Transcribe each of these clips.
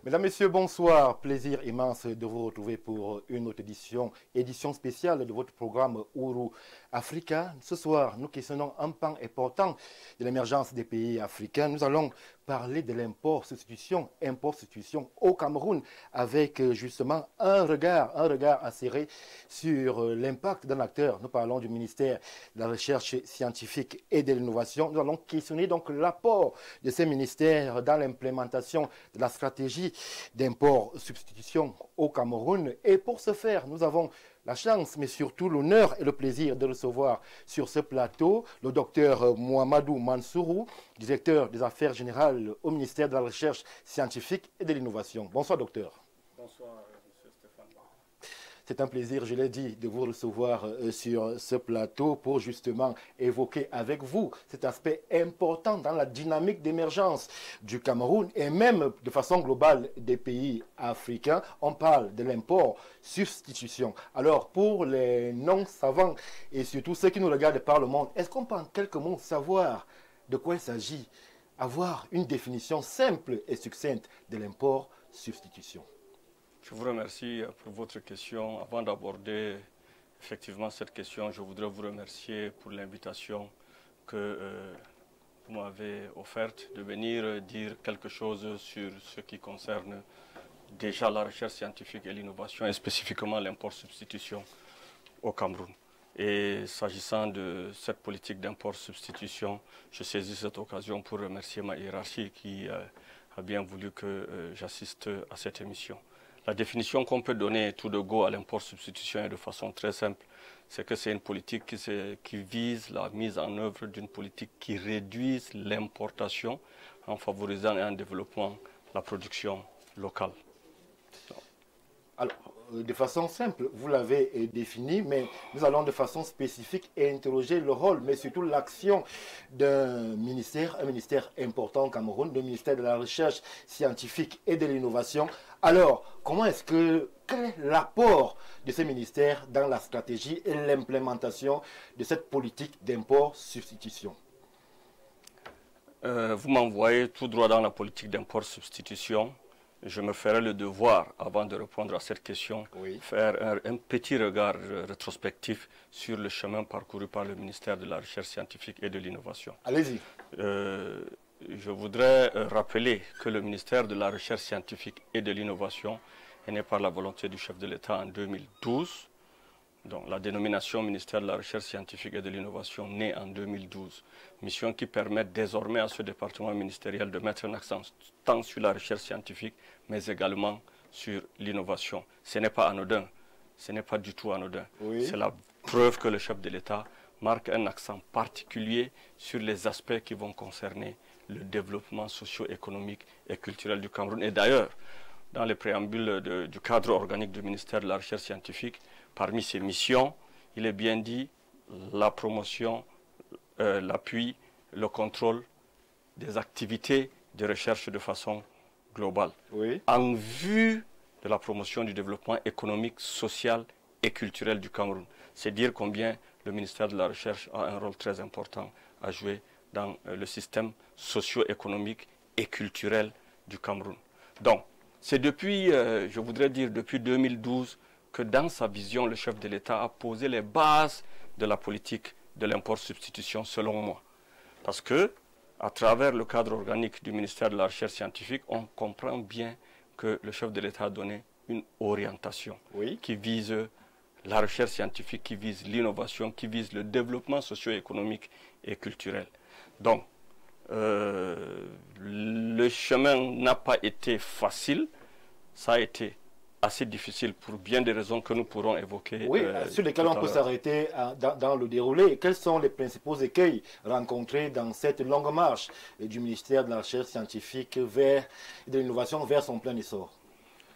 Mesdames, Messieurs, bonsoir. Plaisir immense de vous retrouver pour une autre édition spéciale de votre programme Ouru Africa. Ce soir, nous questionnons un pan important de l'émergence des pays africains. Nous allons parler de l'import-substitution au Cameroun avec justement un regard acéré sur l'impact d'un acteur. Nous parlons du ministère de la Recherche scientifique et de l'Innovation. Nous allons questionner donc l'apport de ces ministères dans l'implémentation de la stratégie d'import-substitution au Cameroun. Et pour ce faire, nous avons la chance, mais surtout l'honneur et le plaisir de recevoir sur ce plateau le docteur Mohamedou Mansourou, directeur des affaires générales au ministère de la Recherche scientifique et de l'Innovation. Bonsoir, docteur. Bonsoir, monsieur Stéphane. C'est un plaisir, je l'ai dit, de vous recevoir sur ce plateau pour justement évoquer avec vous cet aspect important dans la dynamique d'émergence du Cameroun et même de façon globale des pays africains. On parle de l'import-substitution. Alors, pour les non-savants et surtout ceux qui nous regardent par le monde, est-ce qu'on peut en quelques mots savoir de quoi il s'agit? Avoir une définition simple et succincte de l'import-substitution. Je vous remercie pour votre question. Avant d'aborder effectivement cette question, je voudrais vous remercier pour l'invitation que vous m'avez offerte de venir dire quelque chose sur ce qui concerne déjà la recherche scientifique et l'innovation et spécifiquement l'import-substitution au Cameroun. Et s'agissant de cette politique d'import-substitution, je saisis cette occasion pour remercier ma hiérarchie qui a bien voulu que j'assiste à cette émission. La définition qu'on peut donner tout de go à l'import-substitution est de façon très simple. C'est que c'est une politique qui vise la mise en œuvre d'une politique qui réduise l'importation en favorisant et en développant la production locale. Alors, de façon simple, vous l'avez défini, mais nous allons de façon spécifique interroger le rôle, mais surtout l'action d'un ministère, un ministère important au Cameroun, le ministère de la Recherche scientifique et de l'Innovation. Alors, quel est l'apport de ces ministères dans la stratégie et l'implémentation de cette politique d'import-substitution? Vous m'envoyez tout droit dans la politique d'import-substitution. Je me ferai le devoir, avant de répondre à cette question, faire un petit regard rétrospectif sur le chemin parcouru par le ministère de la Recherche scientifique et de l'Innovation. Allez-y. Je voudrais rappeler que le ministère de la Recherche scientifique et de l'Innovation est né par la volonté du chef de l'État en 2012. Donc, la dénomination ministère de la Recherche scientifique et de l'Innovation née en 2012. Mission qui permet désormais à ce département ministériel de mettre un accent tant sur la recherche scientifique, mais également sur l'innovation. Ce n'est pas anodin, ce n'est pas du tout anodin. Oui. C'est la preuve que le chef de l'État marque un accent particulier sur les aspects qui vont concerner le développement socio-économique et culturel du Cameroun. Et d'ailleurs, dans les préambules du cadre organique du ministère de la Recherche scientifique, parmi ses missions, il est bien dit la promotion, l'appui, le contrôle des activités de recherche de façon globale, en vue de la promotion du développement économique, social et culturel du Cameroun. C'est dire combien le ministère de la Recherche a un rôle très important à jouer dans le système socio-économique et culturel du Cameroun. Donc, c'est depuis, je voudrais dire, depuis 2012 que dans sa vision, le chef de l'État a posé les bases de la politique de l'import-substitution, selon moi. Parce que à travers le cadre organique du ministère de la Recherche scientifique, on comprend bien que le chef de l'État a donné une orientation qui vise la recherche scientifique, qui vise l'innovation, qui vise le développement socio-économique et culturel. Donc, le chemin n'a pas été facile, ça a été assez difficile pour bien des raisons que nous pourrons évoquer. Oui, sur lesquelles on peut s'arrêter dans le déroulé. Quels sont les principaux écueils rencontrés dans cette longue marche du ministère de la Recherche scientifique et de l'innovation vers son plein essor?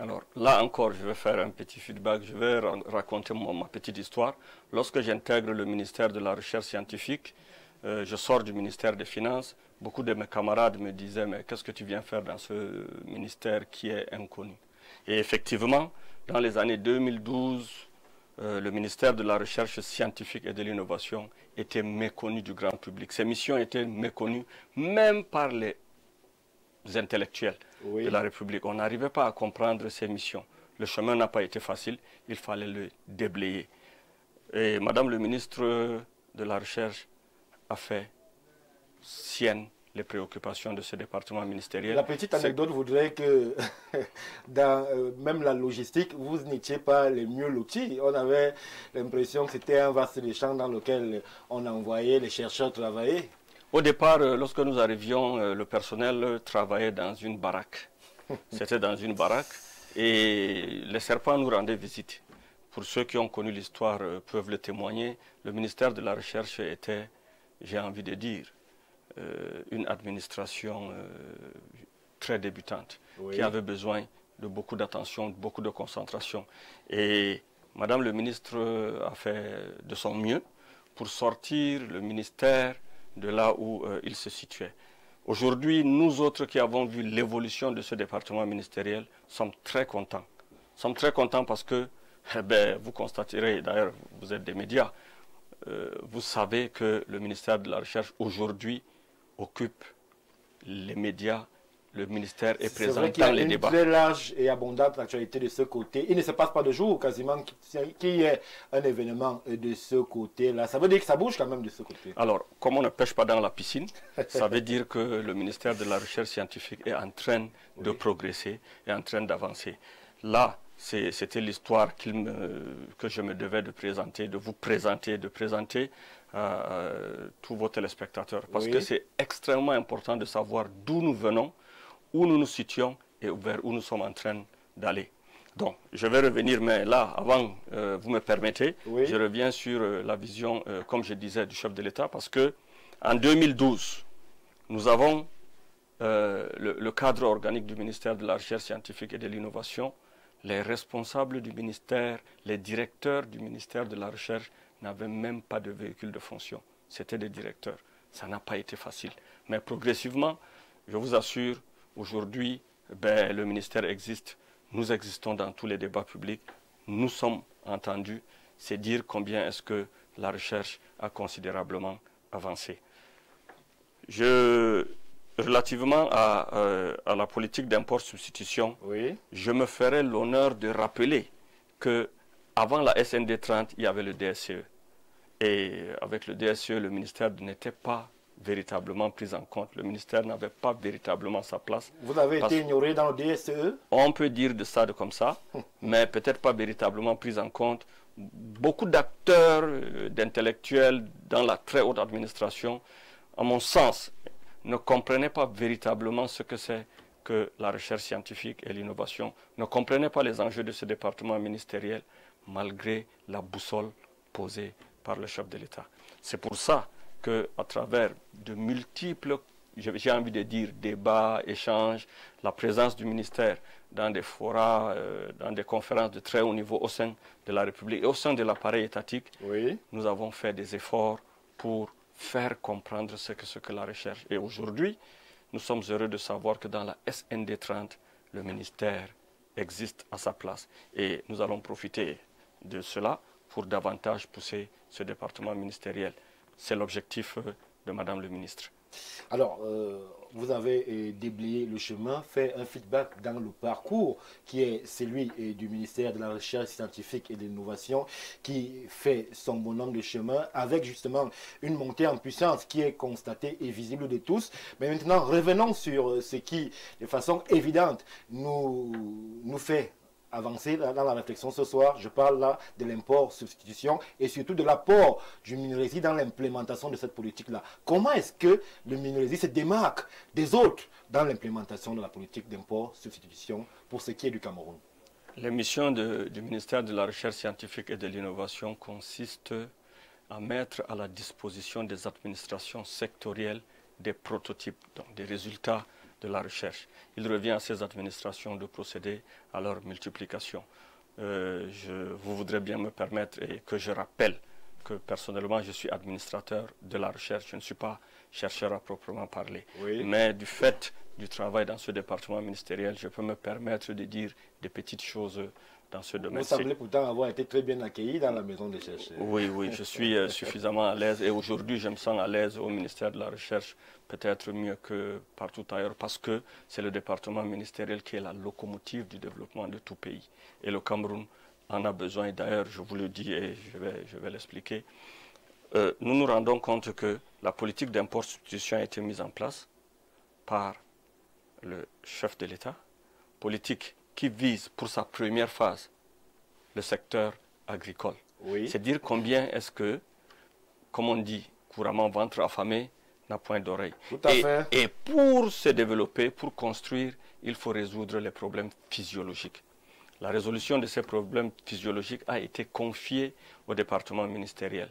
Alors là encore, je vais faire un petit feedback, je vais raconter ma petite histoire. Lorsque j'intègre le ministère de la Recherche scientifique, je sors du ministère des Finances, beaucoup de mes camarades me disaient « mais qu'est-ce que tu viens faire dans ce ministère qui est inconnu ?» Et effectivement, dans les années 2012, le ministère de la Recherche scientifique et de l'innovation était méconnu du grand public. Ses missions étaient méconnues même par les intellectuels de la République. On n'arrivait pas à comprendre ses missions. Le chemin n'a pas été facile, il fallait le déblayer. Et Madame le ministre de la Recherche a fait sienne les préoccupations de ce département ministériel. La petite anecdote voudrait que dans même la logistique, vous n'étiez pas les mieux lotis. On avait l'impression que c'était un vaste champ dans lequel on envoyait les chercheurs travailler. Au départ, lorsque nous arrivions, le personnel travaillait dans une baraque. C'était dans une baraque et les serpents nous rendaient visite. Pour ceux qui ont connu l'histoire peuvent le témoigner, le ministère de la Recherche était, j'ai envie de dire, une administration très débutante, qui avait besoin de beaucoup d'attention, de beaucoup de concentration. Et Madame le ministre a fait de son mieux pour sortir le ministère de là où il se situait. Aujourd'hui, nous autres qui avons vu l'évolution de ce département ministériel sommes très contents. Nous sommes très contents parce que, vous constaterez, d'ailleurs vous êtes des médias, vous savez que le ministère de la Recherche aujourd'hui occupe les médias, le ministère est présent dans les débats. C'est vrai qu'il y a une très large et abondante actualité de ce côté. Il ne se passe pas de jour quasiment qu'il y ait un événement de ce côté-là. Ça veut dire que ça bouge quand même de ce côté. Alors, comme on ne pêche pas dans la piscine, ça veut dire que le ministère de la Recherche scientifique est en train de progresser, est en train d'avancer. Là, c'était l'histoire que je me devais de présenter, de vous présenter, de présenter à tous vos téléspectateurs. Parce que c'est extrêmement important de savoir d'où nous venons, où nous nous situons et vers où nous sommes en train d'aller. Donc, je vais revenir, mais là, avant, vous me permettez, je reviens sur la vision, comme je disais, du chef de l'État, parce que en 2012, nous avons le cadre organique du ministère de la Recherche scientifique et de l'innovation. Les responsables du ministère, les directeurs du ministère de la Recherche n'avaient même pas de véhicule de fonction. C'était des directeurs. Ça n'a pas été facile. Mais progressivement, je vous assure, aujourd'hui, le ministère existe. Nous existons dans tous les débats publics. Nous sommes entendus. C'est dire combien est-ce que la recherche a considérablement avancé. Relativement à la politique d'import-substitution, je me ferai l'honneur de rappeler qu'avant la SND 30, il y avait le DSCE. Et avec le DSCE, le ministère n'était pas véritablement pris en compte. Le ministère n'avait pas véritablement sa place. Vous avez été ignoré dans le DSCE? On peut dire de ça comme ça, mais peut-être pas véritablement pris en compte. Beaucoup d'acteurs, d'intellectuels dans la très haute administration, à mon sens, ne comprenaient pas véritablement ce que c'est que la recherche scientifique et l'innovation, ne comprenaient pas les enjeux de ce département ministériel, malgré la boussole posée par le chef de l'État. C'est pour ça qu'à travers de multiples, j'ai envie de dire, débats, échanges, la présence du ministère dans des forats, dans des conférences de très haut niveau au sein de la République et au sein de l'appareil étatique, nous avons fait des efforts pour faire comprendre ce que la recherche. Et aujourd'hui, nous sommes heureux de savoir que dans la SND 30, le ministère existe à sa place. Et nous allons profiter de cela pour davantage pousser ce département ministériel. C'est l'objectif de Madame le ministre. Alors, vous avez déblayé le chemin, fait un feedback dans le parcours qui est celui du ministère de la Recherche scientifique et de l'innovation qui fait son bonhomme de chemin avec justement une montée en puissance qui est constatée et visible de tous. Mais maintenant, revenons sur ce qui, de façon évidente, nous fait avancer dans la réflexion ce soir. Je parle là de l'import-substitution et surtout de l'apport du Minuresi dans l'implémentation de cette politique-là. Comment est-ce que le Minuresi se démarque des autres dans l'implémentation de la politique d'import-substitution pour ce qui est du Cameroun? Les missions du ministère de la Recherche scientifique et de l'innovation consistent à mettre à la disposition des administrations sectorielles des prototypes, donc des résultats de la recherche. Il revient à ces administrations de procéder à leur multiplication. Vous voudrez bien me permettre et que je rappelle que personnellement je suis administrateur de la recherche, je ne suis pas chercheur à proprement parler. Oui. Mais du fait du travail dans ce département ministériel, je peux me permettre de dire des petites choses dans ce domaine. Vous semblez pourtant avoir été très bien accueilli dans la maison des chercheurs. Oui, oui, je suis suffisamment à l'aise et aujourd'hui je me sens à l'aise au ministère de la Recherche, peut-être mieux que partout ailleurs parce que c'est le département ministériel qui est la locomotive du développement de tout pays. Et le Cameroun en a besoin et d'ailleurs je vous le dis et je vais l'expliquer. Nous nous rendons compte que la politique d'import-substitution a été mise en place par le chef de l'État, politique qui vise pour sa première phase le secteur agricole. Oui. C'est dire combien est-ce que, comme on dit couramment, ventre affamé n'a point d'oreille. Et pour se développer, pour construire, il faut résoudre les problèmes physiologiques. La résolution de ces problèmes physiologiques a été confiée au département ministériel.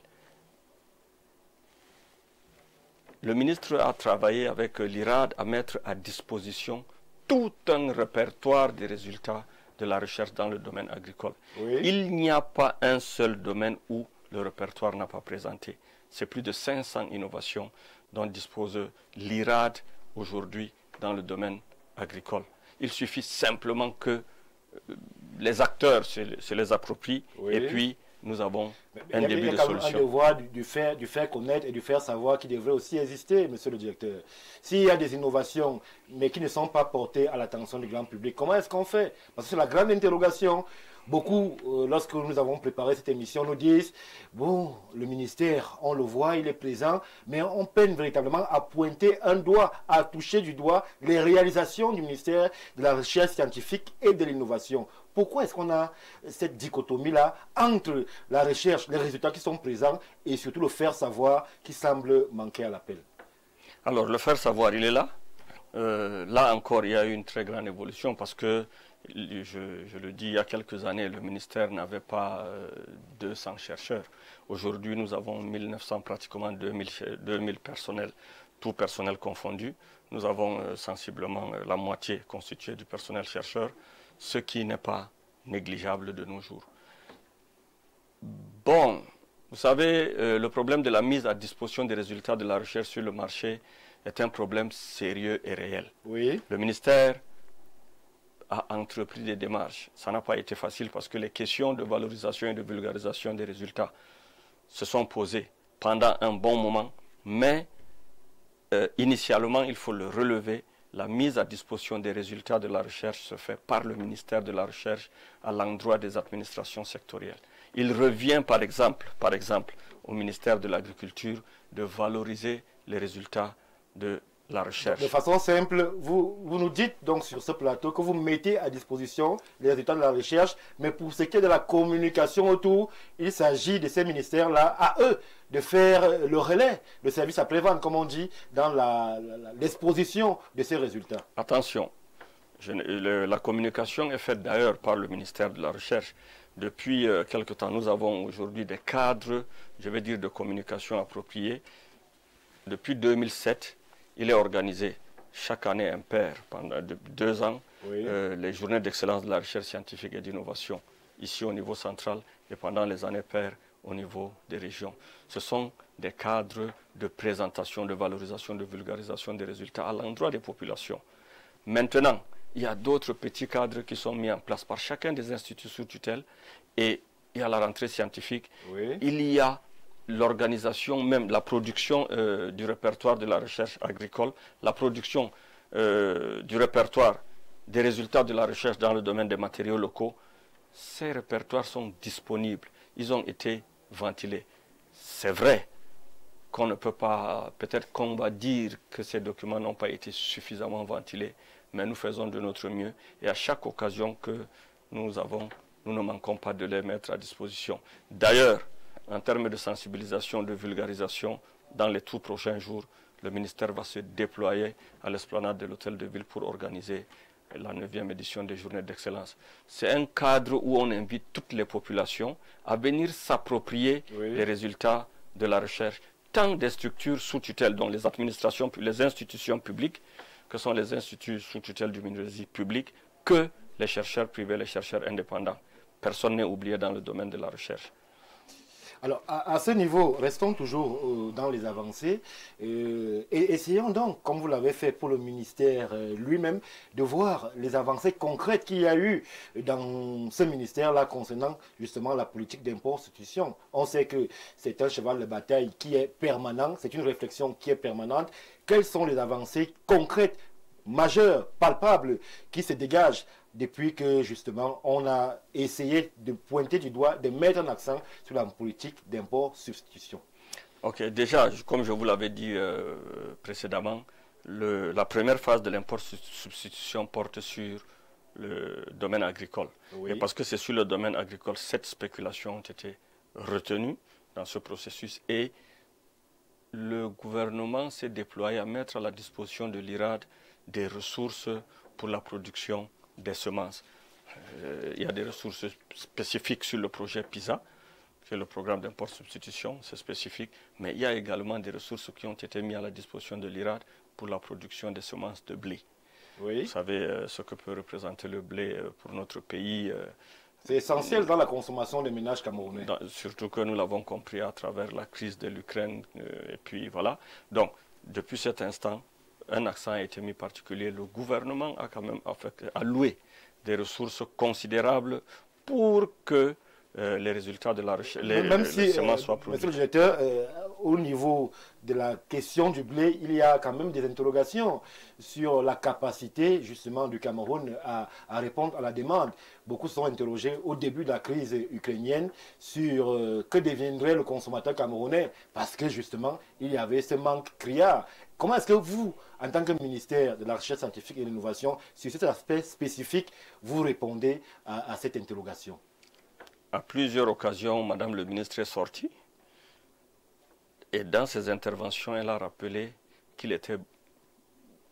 Le ministre a travaillé avec l'IRAD à mettre à disposition tout un répertoire des résultats de la recherche dans le domaine agricole. Oui. Il n'y a pas un seul domaine où le répertoire n'a pas présenté. C'est plus de 500 innovations dont dispose l'IRAD aujourd'hui dans le domaine agricole. Il suffit simplement que les acteurs se les approprient et puis nous avons un début de solution. Il y a un devoir du faire connaître et du faire savoir qui devrait aussi exister, monsieur le directeur. S'il y a des innovations, mais qui ne sont pas portées à l'attention du grand public, comment est-ce qu'on fait? Parce que c'est la grande interrogation. Beaucoup, lorsque nous avons préparé cette émission, nous disent, bon, le ministère, on le voit, il est présent, mais on peine véritablement à pointer un doigt, à toucher du doigt les réalisations du ministère de la Recherche scientifique et de l'innovation. Pourquoi est-ce qu'on a cette dichotomie-là entre la recherche, les résultats qui sont présents et surtout le faire savoir qui semble manquer à l'appel? Alors, le faire savoir, il est là. Là encore, il y a eu une très grande évolution parce que, je le dis, il y a quelques années, le ministère n'avait pas 200 chercheurs. Aujourd'hui, nous avons 1900, pratiquement 2000 personnels, tout personnel confondu. Nous avons sensiblement la moitié constituée du personnel chercheur, ce qui n'est pas négligeable de nos jours. Bon, vous savez, le problème de la mise à disposition des résultats de la recherche sur le marché est un problème sérieux et réel. Oui. Le ministère a entrepris des démarches. Ça n'a pas été facile parce que les questions de valorisation et de vulgarisation des résultats se sont posées pendant un bon moment, mais initialement, il faut le relever, la mise à disposition des résultats de la recherche se fait par le ministère de la Recherche à l'endroit des administrations sectorielles. Il revient par exemple au ministère de l'Agriculture de valoriser les résultats de la recherche. De façon simple, vous nous dites donc sur ce plateau que vous mettez à disposition les résultats de la recherche, mais pour ce qui est de la communication autour, il s'agit de ces ministères-là, à eux, de faire le relais, le service après-vente, comme on dit, dans l'exposition de ces résultats. Attention, la communication est faite d'ailleurs par le ministère de la Recherche. Depuis quelque temps, nous avons aujourd'hui des cadres, je vais dire, de communication appropriés. Depuis 2007, il est organisé chaque année impair, pendant 2 ans, oui. Les journées d'excellence de la recherche scientifique et d'innovation, ici au niveau central et pendant les années paires au niveau des régions. Ce sont des cadres de présentation, de valorisation, de vulgarisation des résultats à l'endroit des populations. Maintenant, il y a d'autres petits cadres qui sont mis en place par chacun des instituts sous tutelle et à la rentrée scientifique, oui. Il y a l'organisation, même la production du répertoire de la recherche agricole, la production du répertoire des résultats de la recherche dans le domaine des matériaux locaux, ces répertoires sont disponibles. Ils ont été ventilés. C'est vrai qu'on ne peut pas, peut-être qu'on va dire que ces documents n'ont pas été suffisamment ventilés, mais nous faisons de notre mieux et à chaque occasion que nous avons, nous ne manquons pas de les mettre à disposition. D'ailleurs, en termes de sensibilisation, de vulgarisation, dans les tout prochains jours, le ministère va se déployer à l'esplanade de l'hôtel de ville pour organiser la 9e édition des Journées d'Excellence. C'est un cadre où on invite toutes les populations à venir s'approprier les résultats de la recherche, tant des structures sous tutelle, dont les administrations, les institutions publiques, que sont les instituts sous tutelle du ministère public, que les chercheurs privés, les chercheurs indépendants. Personne n'est oublié dans le domaine de la recherche. Alors, à ce niveau, restons toujours dans les avancées et essayons donc, comme vous l'avez fait pour le ministère lui-même, de voir les avancées concrètes qu'il y a eu dans ce ministère-là concernant justement la politique d'impôt-substitution. On sait que c'est un cheval de bataille qui est permanent, c'est une réflexion qui est permanente. Quelles sont les avancées concrètes, majeures, palpables, qui se dégagent depuis que, justement, on a essayé de pointer du doigt, de mettre un accent sur la politique d'import-substitution? Ok, déjà, comme je vous l'avais dit précédemment, la première phase de l'import-substitution porte sur le domaine agricole. Et parce que c'est sur le domaine agricole, 7 spéculations ont été retenues dans ce processus et le gouvernement s'est déployé à mettre à la disposition de l'IRAD des ressources pour la production des semences. Il y a des ressources spécifiques sur le projet PISA, qui est le programme d'import-substitution, c'est spécifique, mais il y a également des ressources qui ont été mises à la disposition de l'IRAD pour la production des semences de blé. Vous savez ce que peut représenter le blé pour notre pays. C'est essentiel dans la consommation des ménages camerounais. Surtout que nous l'avons compris à travers la crise de l'Ukraine, et puis voilà. Donc, depuis cet instant, un accent a été mis particulier. Le gouvernement a quand même alloué des ressources considérables pour que les résultats de la recherche, les semences soient produits. Monsieur le directeur, au niveau de la question du blé, il y a quand même des interrogations sur la capacité justement du Cameroun à répondre à la demande. Beaucoup se sont interrogés au début de la crise ukrainienne sur que deviendrait le consommateur camerounais parce que justement il y avait ce manque criard. Comment est-ce que vous, en tant que ministère de la Recherche scientifique et de l'Innovation, sur cet aspect spécifique, vous répondez à cette interrogation? À plusieurs occasions, Madame le ministre est sortie et dans ses interventions, elle a rappelé qu'il était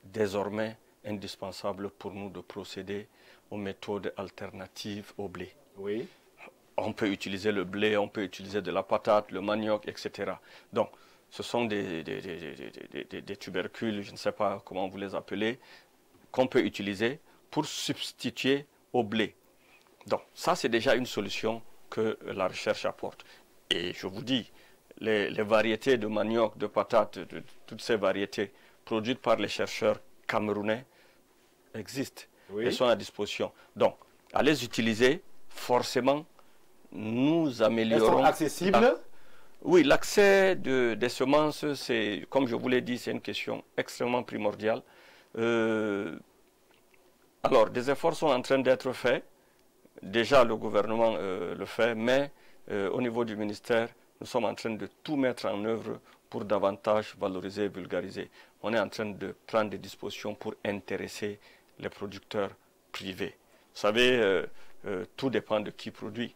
désormais indispensable pour nous de procéder aux méthodes alternatives au blé. On peut utiliser le blé, on peut utiliser de la patate, le manioc, etc. Donc, ce sont des tubercules, je ne sais pas comment vous les appelez, qu'on peut utiliser pour substituer au blé. Donc, ça, c'est déjà une solution que la recherche apporte. Et je vous dis, les variétés de manioc, de patates, toutes ces variétés produites par les chercheurs camerounais existent et sont à disposition. Donc, à les utiliser, forcément, nous améliorons... Elles sont accessibles? Oui, l'accès des semences, c'est, comme je vous l'ai dit, c'est une question extrêmement primordiale. Alors, des efforts sont en train d'être faits. Déjà, le gouvernement le fait, mais au niveau du ministère, nous sommes en train de tout mettre en œuvre pour davantage valoriser et vulgariser. On est en train de prendre des dispositions pour intéresser les producteurs privés. Vous savez, tout dépend de qui produit.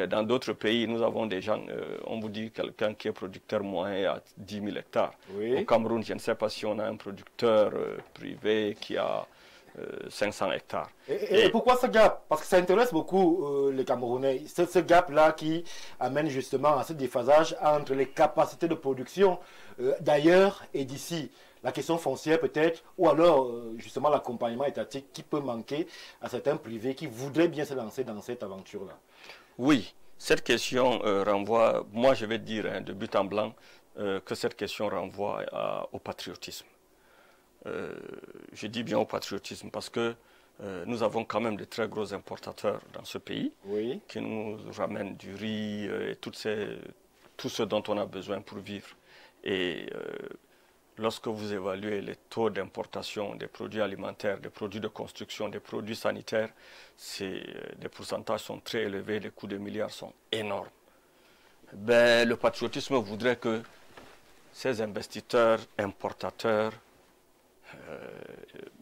Dans d'autres pays, nous avons des gens, on vous dit quelqu'un qui est producteur moyen à 10 000 hectares. Au Cameroun, je ne sais pas si on a un producteur privé qui a 500 hectares. Et pourquoi ce gap? Parce que ça intéresse beaucoup les Camerounais. C'est ce gap-là qui amène justement à ce déphasage entre les capacités de production d'ailleurs et d'ici. La question foncière peut-être, ou alors justement l'accompagnement étatique qui peut manquer à certains privés qui voudraient bien se lancer dans cette aventure-là. Oui, cette question renvoie, moi je vais dire de but en blanc, que cette question renvoie au patriotisme. Je dis bien au patriotisme parce que nous avons quand même de très gros importateurs dans ce pays qui nous ramènent du riz et toutes ces tout ce dont on a besoin pour vivre. Et lorsque vous évaluez les taux d'importation des produits alimentaires, des produits de construction, des produits sanitaires, les pourcentages sont très élevés, les coûts de milliards sont énormes. Ben, le patriotisme voudrait que ces investisseurs, importateurs,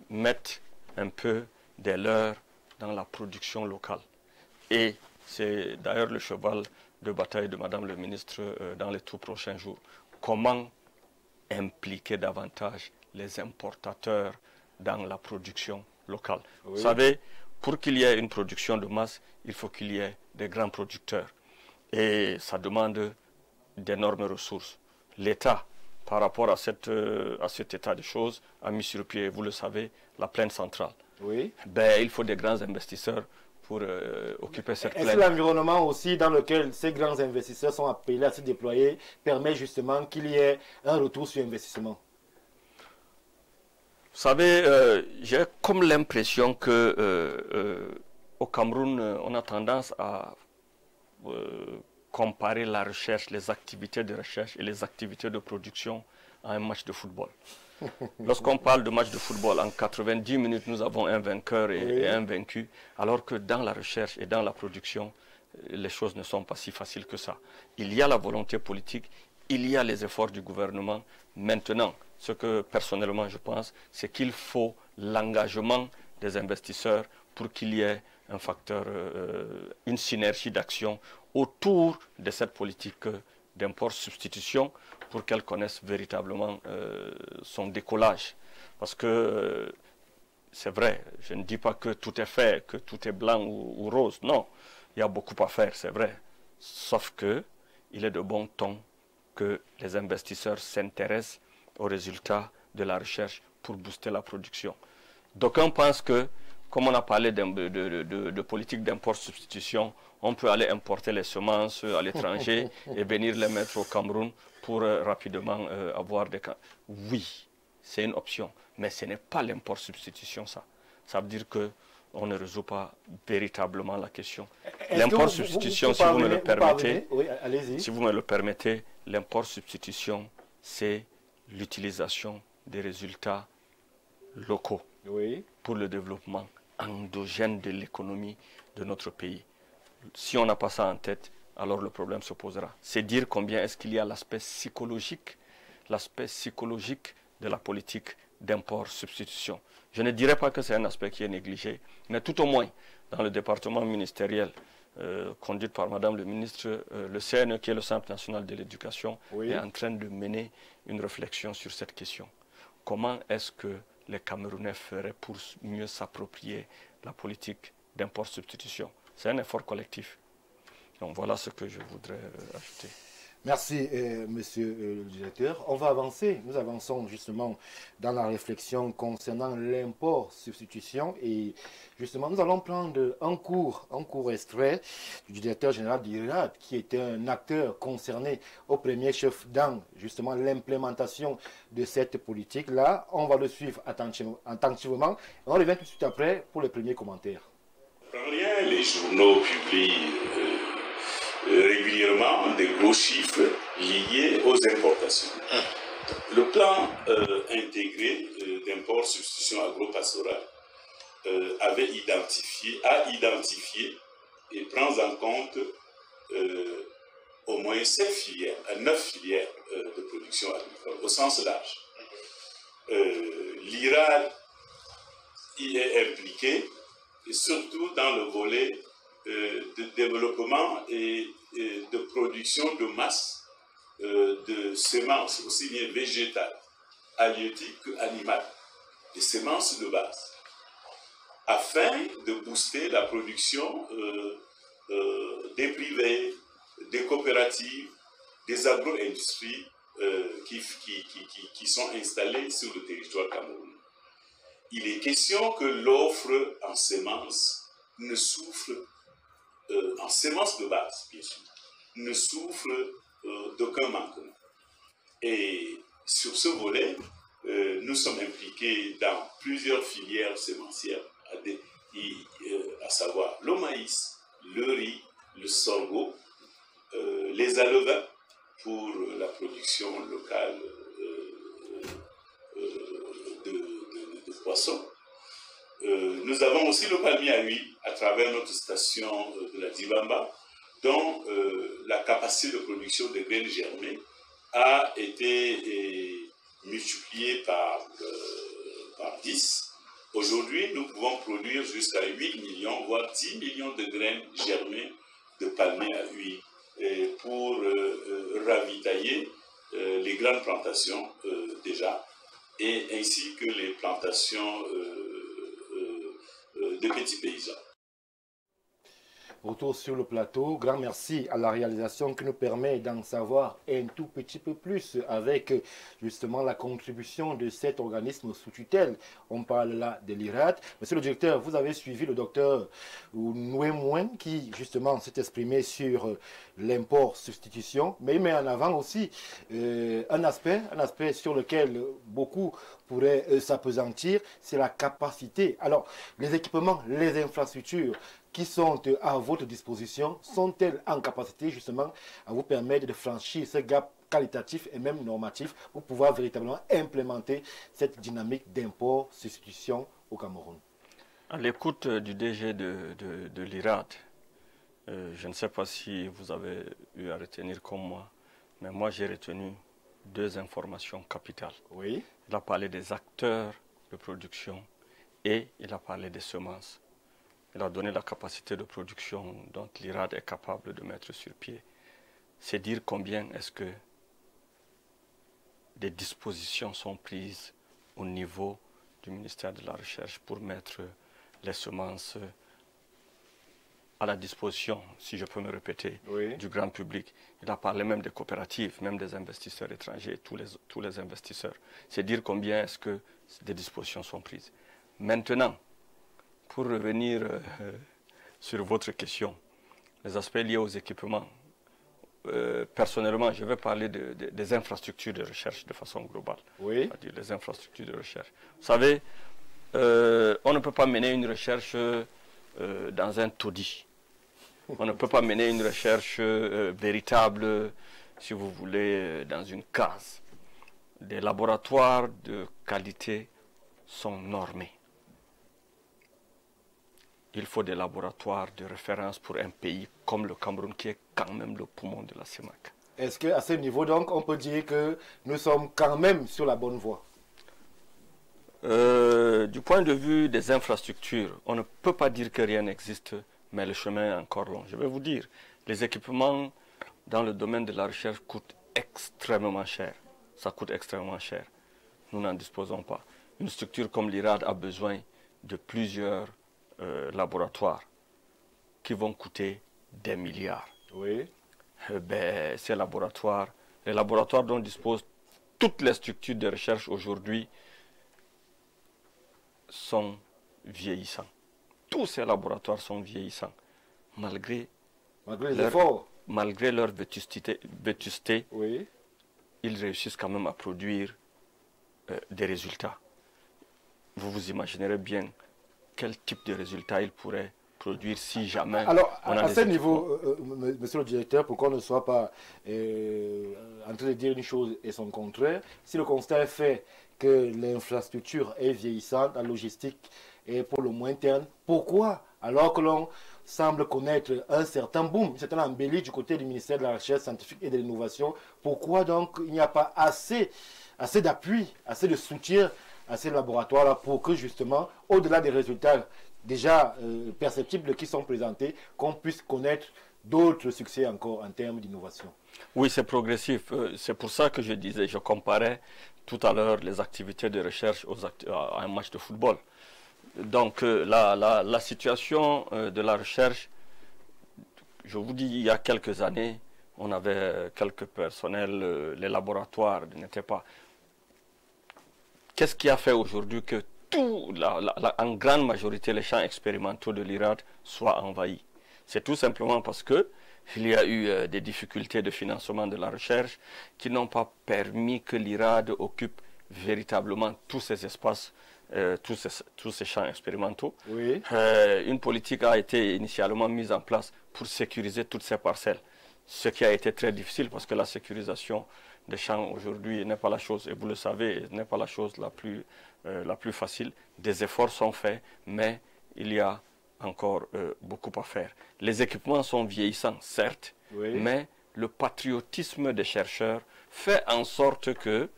mettent un peu des leurs dans la production locale. Et c'est d'ailleurs le cheval de bataille de Madame le ministre dans les tout prochains jours. Comment impliquer davantage les importateurs dans la production locale. Oui. Vous savez, pour qu'il y ait une production de masse, il faut qu'il y ait des grands producteurs. Et ça demande d'énormes ressources. L'État, par rapport à cet état de choses, a mis sur pied, vous le savez, la plaine centrale. Oui. Ben, il faut des grands investisseurs pour occuper cette plaine. Est-ce que l'environnement aussi dans lequel ces grands investisseurs sont appelés à se déployer permet justement qu'il y ait un retour sur investissement? Vous savez, j'ai comme l'impression que au Cameroun, on a tendance à comparer la recherche, les activités de recherche et les activités de production à un match de football. Lorsqu'on parle de match de football, en 90 minutes, nous avons un vainqueur et un vaincu, alors que dans la recherche et dans la production, les choses ne sont pas si faciles que ça. Il y a la volonté politique, il y a les efforts du gouvernement. Maintenant, ce que personnellement je pense, c'est qu'il faut l'engagement des investisseurs pour qu'il y ait un facteur, une synergie d'action autour de cette politique d'import-substitution pour qu'elle connaisse véritablement son décollage. Parce que c'est vrai, je ne dis pas que tout est fait, que tout est blanc ou rose. Non, il y a beaucoup à faire, c'est vrai. Sauf que il est de bon ton que les investisseurs s'intéressent aux résultats de la recherche pour booster la production. D'aucuns pensent que, comme on a parlé de politique d'import-substitution, on peut aller importer les semences à l'étranger et venir les mettre au Cameroun pour rapidement avoir des... Oui, c'est une option, mais ce n'est pas l'import-substitution, ça. Ça veut dire qu'on ne résout pas véritablement la question. L'import-substitution, si vous me le permettez, si vous me le permettez, l'import-substitution, c'est l'utilisation des résultats locaux pour le développement endogène de l'économie de notre pays. Si on n'a pas ça en tête, alors le problème se posera. C'est dire combien est-ce qu'il y a l'aspect psychologique de la politique d'import-substitution. Je ne dirais pas que c'est un aspect qui est négligé, mais tout au moins, dans le département ministériel conduit par Madame le ministre, le CNE, qui est le Centre national de l'éducation, est en train de mener une réflexion sur cette question. Comment est-ce que les Camerounais feraient pour mieux s'approprier la politique d'import-substitution? C'est un effort collectif. Donc voilà ce que je voudrais ajouter. Merci, monsieur le directeur. On va avancer. Nous avançons justement dans la réflexion concernant l'import-substitution. Et justement, nous allons prendre un cours extrait du directeur général d'IRAD, qui était un acteur concerné au premier chef dans justement l'implémentation de cette politique-là. On va le suivre attentivement. On revient tout de suite après pour les premiers commentaires. Les journaux publient régulièrement des gros chiffres liés aux importations. Le plan intégré d'import-substitution agro-pastorale a identifié et prend en compte au moins 7 filières, 9 filières de production agricole au sens large. L'IRAD y est impliqué, et surtout dans le volet de développement et de production de masse de semences, aussi bien végétales, halieutiques qu'animales, des semences de base, afin de booster la production des privés, des coopératives, des agro-industries qui sont installées sur le territoire camerounais. Il est question que l'offre en semences ne souffre, en semences de base, bien sûr, ne souffre d'aucun manquement. Et sur ce volet, nous sommes impliqués dans plusieurs filières sémencières, à savoir le maïs, le riz, le sorgho, les alevins, pour la production locale de poissons. Nous avons aussi le palmier à huile à travers notre station de la Dibamba, dont la capacité de production des graines germées a été multipliée par 10. Aujourd'hui, nous pouvons produire jusqu'à 8 millions, voire 10 millions de graines germées de palmier à huile pour ravitailler les grandes plantations déjà, et ainsi que les plantations de petits paysans. Retour sur le plateau, grand merci à la réalisation qui nous permet d'en savoir un tout petit peu plus avec justement la contribution de cet organisme sous tutelle. On parle là de l'IRAD. Monsieur le directeur, vous avez suivi le docteur Nouémouen qui justement s'est exprimé sur l'import-substitution, mais il met en avant aussi un aspect sur lequel beaucoup pourraient s'appesantir, c'est la capacité. Alors, les équipements, les infrastructures qui sont à votre disposition, sont-elles en capacité justement à vous permettre de franchir ce gap qualitatif et même normatif pour pouvoir véritablement implémenter cette dynamique d'import-substitution au Cameroun? À l'écoute du DG de l'IRAD, je ne sais pas si vous avez eu à retenir comme moi, mais moi j'ai retenu deux informations capitales. Oui. Il a parlé des acteurs de production et il a parlé des semences. Il a donné la capacité de production dont l'IRAD est capable de mettre sur pied. C'est dire combien est-ce que des dispositions sont prises au niveau du ministère de la Recherche pour mettre les semences à la disposition, si je peux me répéter, oui, du grand public. Il a parlé même des coopératives, même des investisseurs étrangers, tous les investisseurs. C'est dire combien est-ce que des dispositions sont prises. Maintenant, pour revenir sur votre question, les aspects liés aux équipements, personnellement, je vais parler des infrastructures de recherche de façon globale. Oui. C'est-à-dire les infrastructures de recherche. Vous savez, on ne peut pas mener une recherche dans un taudis. On ne peut pas mener une recherche véritable, si vous voulez, dans une case. Des laboratoires de qualité sont normés. Il faut des laboratoires de référence pour un pays comme le Cameroun, qui est quand même le poumon de la CEMAC. Est-ce qu'à ce niveau, donc, on peut dire que nous sommes quand même sur la bonne voie? Du point de vue des infrastructures, on ne peut pas dire que rien n'existe, mais le chemin est encore long. Je vais vous dire, les équipements dans le domaine de la recherche coûtent extrêmement cher. Ça coûte extrêmement cher. Nous n'en disposons pas. Une structure comme l'IRAD a besoin de plusieurs laboratoires qui vont coûter des milliards. Oui. Ces laboratoires, les laboratoires dont disposent toutes les structures de recherche aujourd'hui sont vieillissants. Tous ces laboratoires sont vieillissants, malgré leur vétusté, oui, ils réussissent quand même à produire des résultats. Vous vous imaginerez bien quel type de résultats ils pourraient produire si jamais... Alors, à ce niveau, monsieur le directeur, pour qu'on ne soit pas en train de dire une chose et son contraire, si le constat est fait que l'infrastructure est vieillissante, la logistique est pour le moins terne, pourquoi, alors que l'on semble connaître un certain boom, une certaine embellie du côté du ministère de la Recherche scientifique et de l'Innovation, pourquoi donc il n'y a pas assez d'appui, assez de soutien à ces laboratoires-là pour que justement, au-delà des résultats déjà perceptibles qui sont présentés, qu'on puisse connaître d'autres succès encore en termes d'innovation? Oui, c'est progressif. C'est pour ça que je disais, je comparais tout à l'heure les activités de recherche à un match de football. Donc la situation de la recherche, je vous dis, il y a quelques années, on avait quelques personnels, les laboratoires n'étaient pas... Qu'est-ce qui a fait aujourd'hui que en grande majorité, les champs expérimentaux de l'IRAD soient envahis? C'est tout simplement parce que il y a eu des difficultés de financement de la recherche qui n'ont pas permis que l'IRAD occupe véritablement tous ces espaces, tous ces champs expérimentaux. Oui. Une politique a été initialement mise en place pour sécuriser toutes ces parcelles. ce qui a été très difficile parce que la sécurisation des champs aujourd'hui n'est pas la chose, et vous le savez, n'est pas la chose la plus facile. Des efforts sont faits, mais il y a encore beaucoup à faire. Les équipements sont vieillissants, certes, Oui. mais le patriotisme des chercheurs fait en sorte que,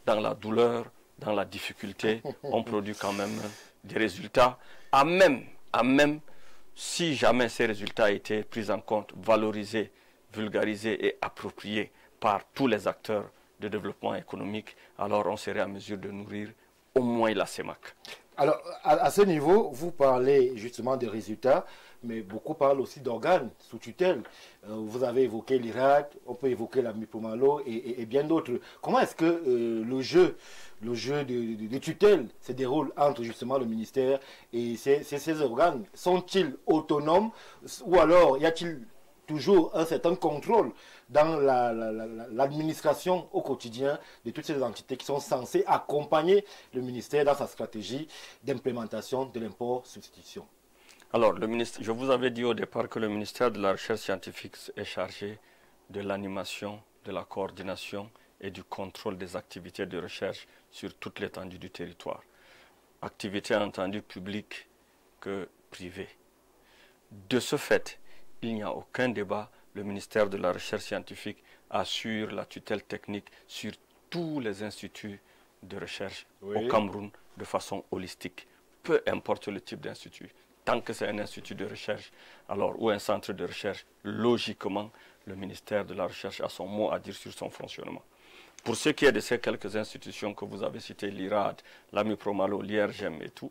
dans la douleur, dans la difficulté, on produit quand même des résultats, à même, si jamais ces résultats étaient pris en compte, valorisés, vulgarisés et appropriés par tous les acteurs de développement économique, alors on serait en mesure de nourrir au moins la CEMAC. Alors, à ce niveau, vous parlez justement des résultats, mais beaucoup parlent aussi d'organes sous tutelle. Vous avez évoqué l'IRAD, on peut évoquer la Mipomalo et bien d'autres. Comment est-ce que le jeu de tutelle se déroule entre justement le ministère et ces organes? Sont-ils autonomes ou alors y a-t-il toujours un certain contrôle dans l'administration au quotidien de toutes ces entités qui sont censées accompagner le ministère dans sa stratégie d'implémentation de l'import-substitution? Alors, je vous avais dit au départ que le ministère de la Recherche scientifique est chargé de l'animation, de la coordination et du contrôle des activités de recherche sur toute l'étendue du territoire. Activités entendues publiques que privées. De ce fait, il n'y a aucun débat. Le ministère de la Recherche scientifique assure la tutelle technique sur tous les instituts de recherche au Cameroun de façon holistique. Peu importe le type d'institut. Tant que c'est un institut de recherche ou un centre de recherche, logiquement, le ministère de la Recherche a son mot à dire sur son fonctionnement. Pour ce qui est de ces quelques institutions que vous avez citées, l'IRAD, l'AMIPROMALO, l'IRGEM et tout,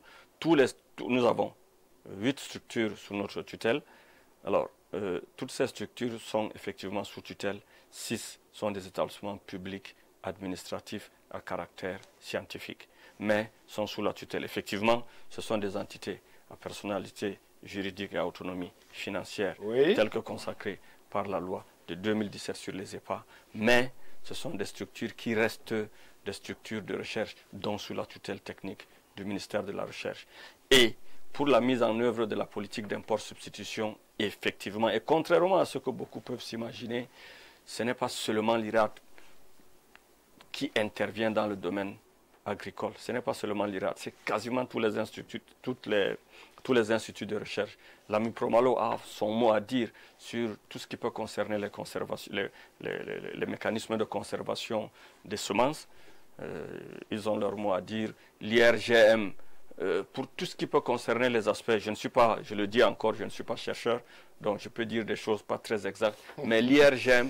nous avons 8 structures sous notre tutelle. Alors, toutes ces structures sont effectivement sous tutelle. 6 sont des établissements publics administratifs à caractère scientifique, mais sont sous la tutelle. Effectivement, ce sont des entités à personnalité juridique et à autonomie financière, telles que consacrées par la loi de 2017 sur les EPA, mais ce sont des structures qui restent des structures de recherche, dont sous la tutelle technique du ministère de la Recherche. Et pour la mise en œuvre de la politique d'import-substitution, effectivement, et contrairement à ce que beaucoup peuvent s'imaginer, ce n'est pas seulement l'IRAD qui intervient dans le domaine agricole. Ce n'est pas seulement l'IRAD, c'est quasiment tous les instituts, tous les instituts de recherche. L'AMIPROMALO a son mot à dire sur tout ce qui peut concerner les mécanismes de conservation des semences. Ils ont leur mot à dire. L'IRGM, pour tout ce qui peut concerner les aspects, je le dis encore, je ne suis pas chercheur, donc je peux dire des choses pas très exactes, mais l'IRGM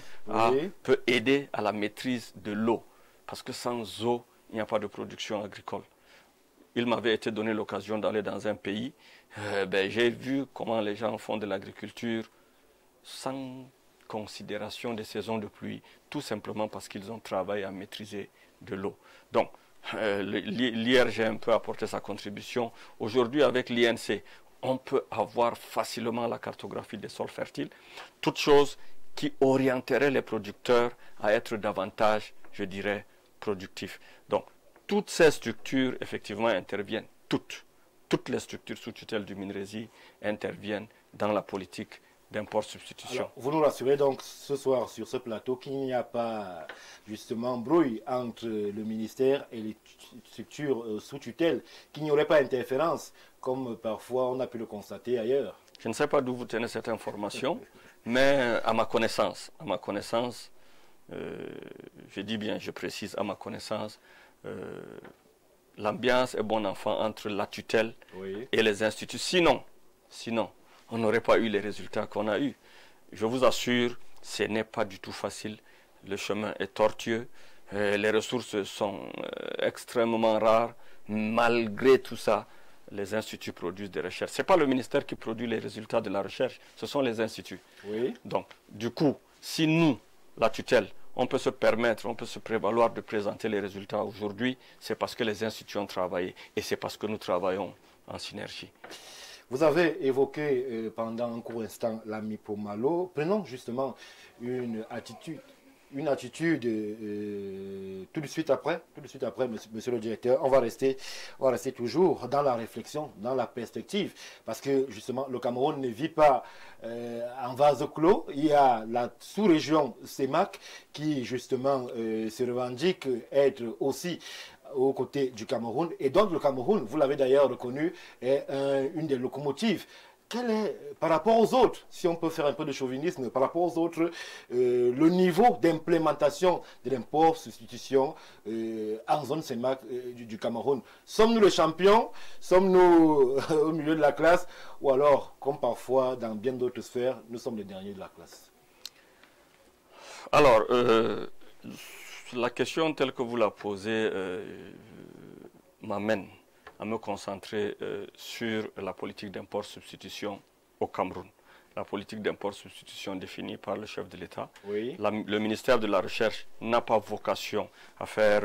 peut aider à la maîtrise de l'eau, parce que sans eau, il n'y a pas de production agricole. Il m'avait été donné l'occasion d'aller dans un pays, j'ai vu comment les gens font de l'agriculture sans considération des saisons de pluie, tout simplement parce qu'ils ont travaillé à maîtriser de l'eau. Donc, l'IRGM peut apporter sa contribution. Aujourd'hui, avec l'INC, on peut avoir facilement la cartographie des sols fertiles, toute chose qui orienterait les producteurs à être davantage, je dirais, productifs. Donc, toutes ces structures, effectivement, interviennent, toutes les structures sous tutelle du MINRESI interviennent dans la politique d'import-substitution. Vous nous rassurez donc ce soir sur ce plateau qu'il n'y a pas justement brouille entre le ministère et les structures sous tutelle, qu'il n'y aurait pas d'interférence, comme parfois on a pu le constater ailleurs. Je ne sais pas d'où vous tenez cette information, mais à ma connaissance, je dis bien, je précise, à ma connaissance, l'ambiance est bon enfant entre la tutelle et les instituts. Sinon, on n'aurait pas eu les résultats qu'on a eus. Je vous assure, ce n'est pas du tout facile. Le chemin est tortueux. Les ressources sont extrêmement rares. Malgré tout ça, les instituts produisent des recherches. Ce n'est pas le ministère qui produit les résultats de la recherche, ce sont les instituts. Donc, du coup, si nous, la tutelle, on peut se permettre, on peut se prévaloir de présenter les résultats aujourd'hui, c'est parce que les instituts ont travaillé et c'est parce que nous travaillons en synergie. Vous avez évoqué pendant un court instant l'AMIPROMALO. Prenons justement une attitude une attitude tout de suite après, monsieur le directeur, on va rester toujours dans la réflexion, dans la perspective, parce que justement le Cameroun ne vit pas en vase clos. Il y a la sous-région CEMAC qui justement se revendique être aussi aux côtés du Cameroun, et donc le Cameroun, vous l'avez d'ailleurs reconnu, est une des locomotives. Quel est, par rapport aux autres, si on peut faire un peu de chauvinisme, par rapport aux autres, le niveau d'implémentation de l'import substitution en zone CEMAC du Cameroun? Sommes-nous les champions? Sommes-nous au milieu de la classe? Ou alors, comme parfois dans bien d'autres sphères, nous sommes les derniers de la classe? Alors, la question telle que vous la posez m'amène à me concentrer sur la politique d'import-substitution au Cameroun. La politique d'import-substitution définie par le chef de l'État. Oui. Le ministère de la Recherche n'a pas vocation à faire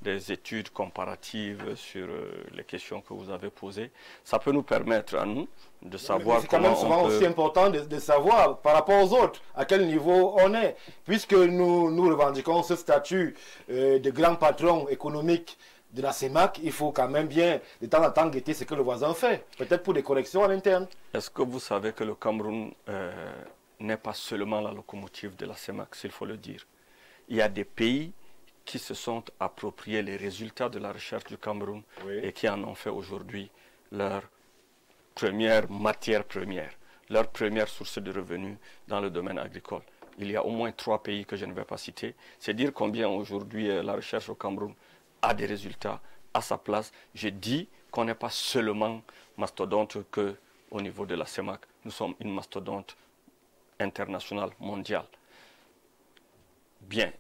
des études comparatives sur les questions que vous avez posées. Ça peut nous permettre à nous de savoir comment on peut... C'est quand même souvent aussi important de savoir par rapport aux autres à quel niveau on est. Puisque nous revendiquons ce statut de grand patron économique de la CEMAC, il faut quand même bien de temps en temps guetter ce que le voisin fait, peut-être pour des corrections à l'interne. Est-ce que vous savez que le Cameroun n'est pas seulement la locomotive de la CEMAC, s'il faut le dire? Il y a des pays qui se sont appropriés les résultats de la recherche du Cameroun, oui, et qui en ont fait aujourd'hui leur première matière première, leur première source de revenus dans le domaine agricole. Il y a au moins 3 pays que je ne vais pas citer. C'est dire combien aujourd'hui la recherche au Cameroun a des résultats à sa place. Je dis qu'on n'est pas seulement mastodonte qu'au niveau de la CEMAC. Nous sommes une mastodonte internationale, mondiale. Bien.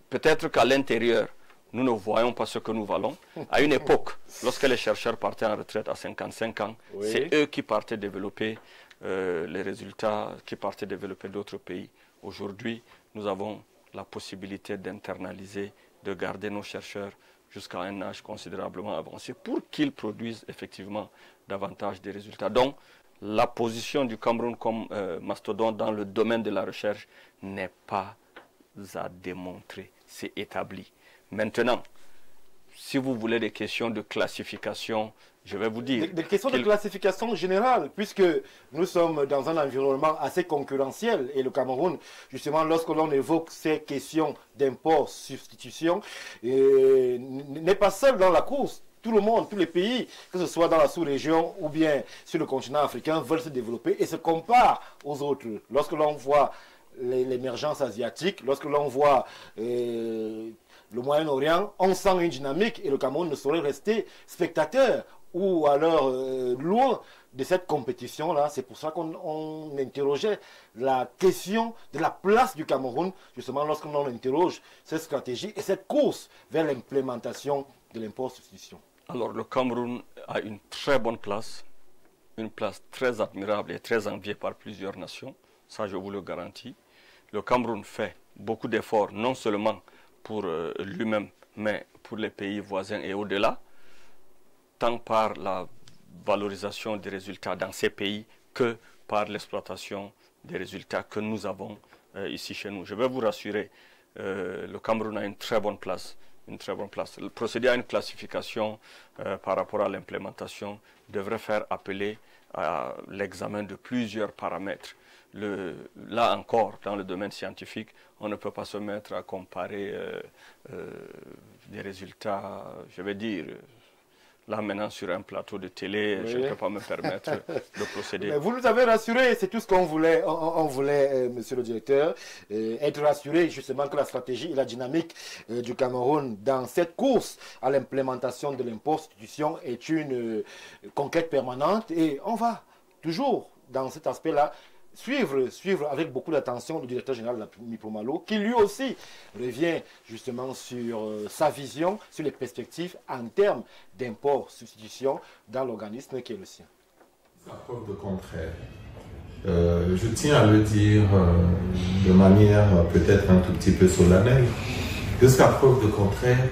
Peut-être qu'à l'intérieur, nous ne voyons pas ce que nous valons. À une époque, lorsque les chercheurs partaient en retraite à 55 ans, oui, c'est eux qui partaient développer les résultats, qui partaient développer d'autres pays. Aujourd'hui, nous avons la possibilité d'internaliser, de garder nos chercheurs jusqu'à un âge considérablement avancé pour qu'ils produisent effectivement davantage de résultats. Donc, la position du Cameroun comme mastodonte dans le domaine de la recherche n'est pas à démontrer, c'est établi. Maintenant, si vous voulez des questions de classification, je vais vous dire... Des questions de classification générale, puisque nous sommes dans un environnement assez concurrentiel, et le Cameroun, justement, lorsque l'on évoque ces questions d'import-substitution, n'est pas seul dans la course. Tout le monde, tous les pays, que ce soit dans la sous-région ou bien sur le continent africain, veulent se développer et se comparent aux autres. Lorsque l'on voit l'émergence asiatique, lorsque l'on voit le Moyen-Orient, on sent une dynamique et le Cameroun ne saurait rester spectateur ou alors loin de cette compétition-là. C'est pour ça qu'on interrogeait la question de la place du Cameroun, justement lorsque l'on interroge cette stratégie et cette course vers l'implémentation de l'import-substitution. Alors le Cameroun a une très bonne place, une place très admirable et très enviée par plusieurs nations, ça je vous le garantis. Le Cameroun fait beaucoup d'efforts, non seulement pour lui-même, mais pour les pays voisins et au-delà, tant par la valorisation des résultats dans ces pays que par l'exploitation des résultats que nous avons ici chez nous. Je vais vous rassurer, le Cameroun a une très bonne place. Le procédé à une classification par rapport à l'implémentation devrait faire appeler à l'examen de plusieurs paramètres. Là encore, dans le domaine scientifique, on ne peut pas se mettre à comparer des résultats, je vais dire, là maintenant sur un plateau de télé, oui, je ne peux pas me permettre de procéder. Mais vous nous avez rassuré, c'est tout ce qu'on voulait, monsieur le directeur, être rassuré justement que la stratégie et la dynamique du Cameroun dans cette course à l'implémentation de l'import-substitution est une conquête permanente et on va toujours dans cet aspect-là suivre avec beaucoup d'attention le directeur général de la Mipomalo, qui lui aussi revient justement sur sa vision, sur les perspectives en termes d'import-substitution dans l'organisme qui est le sien. À preuve de contraire, je tiens à le dire de manière peut-être un tout petit peu solennelle, jusqu'à preuve de contraire,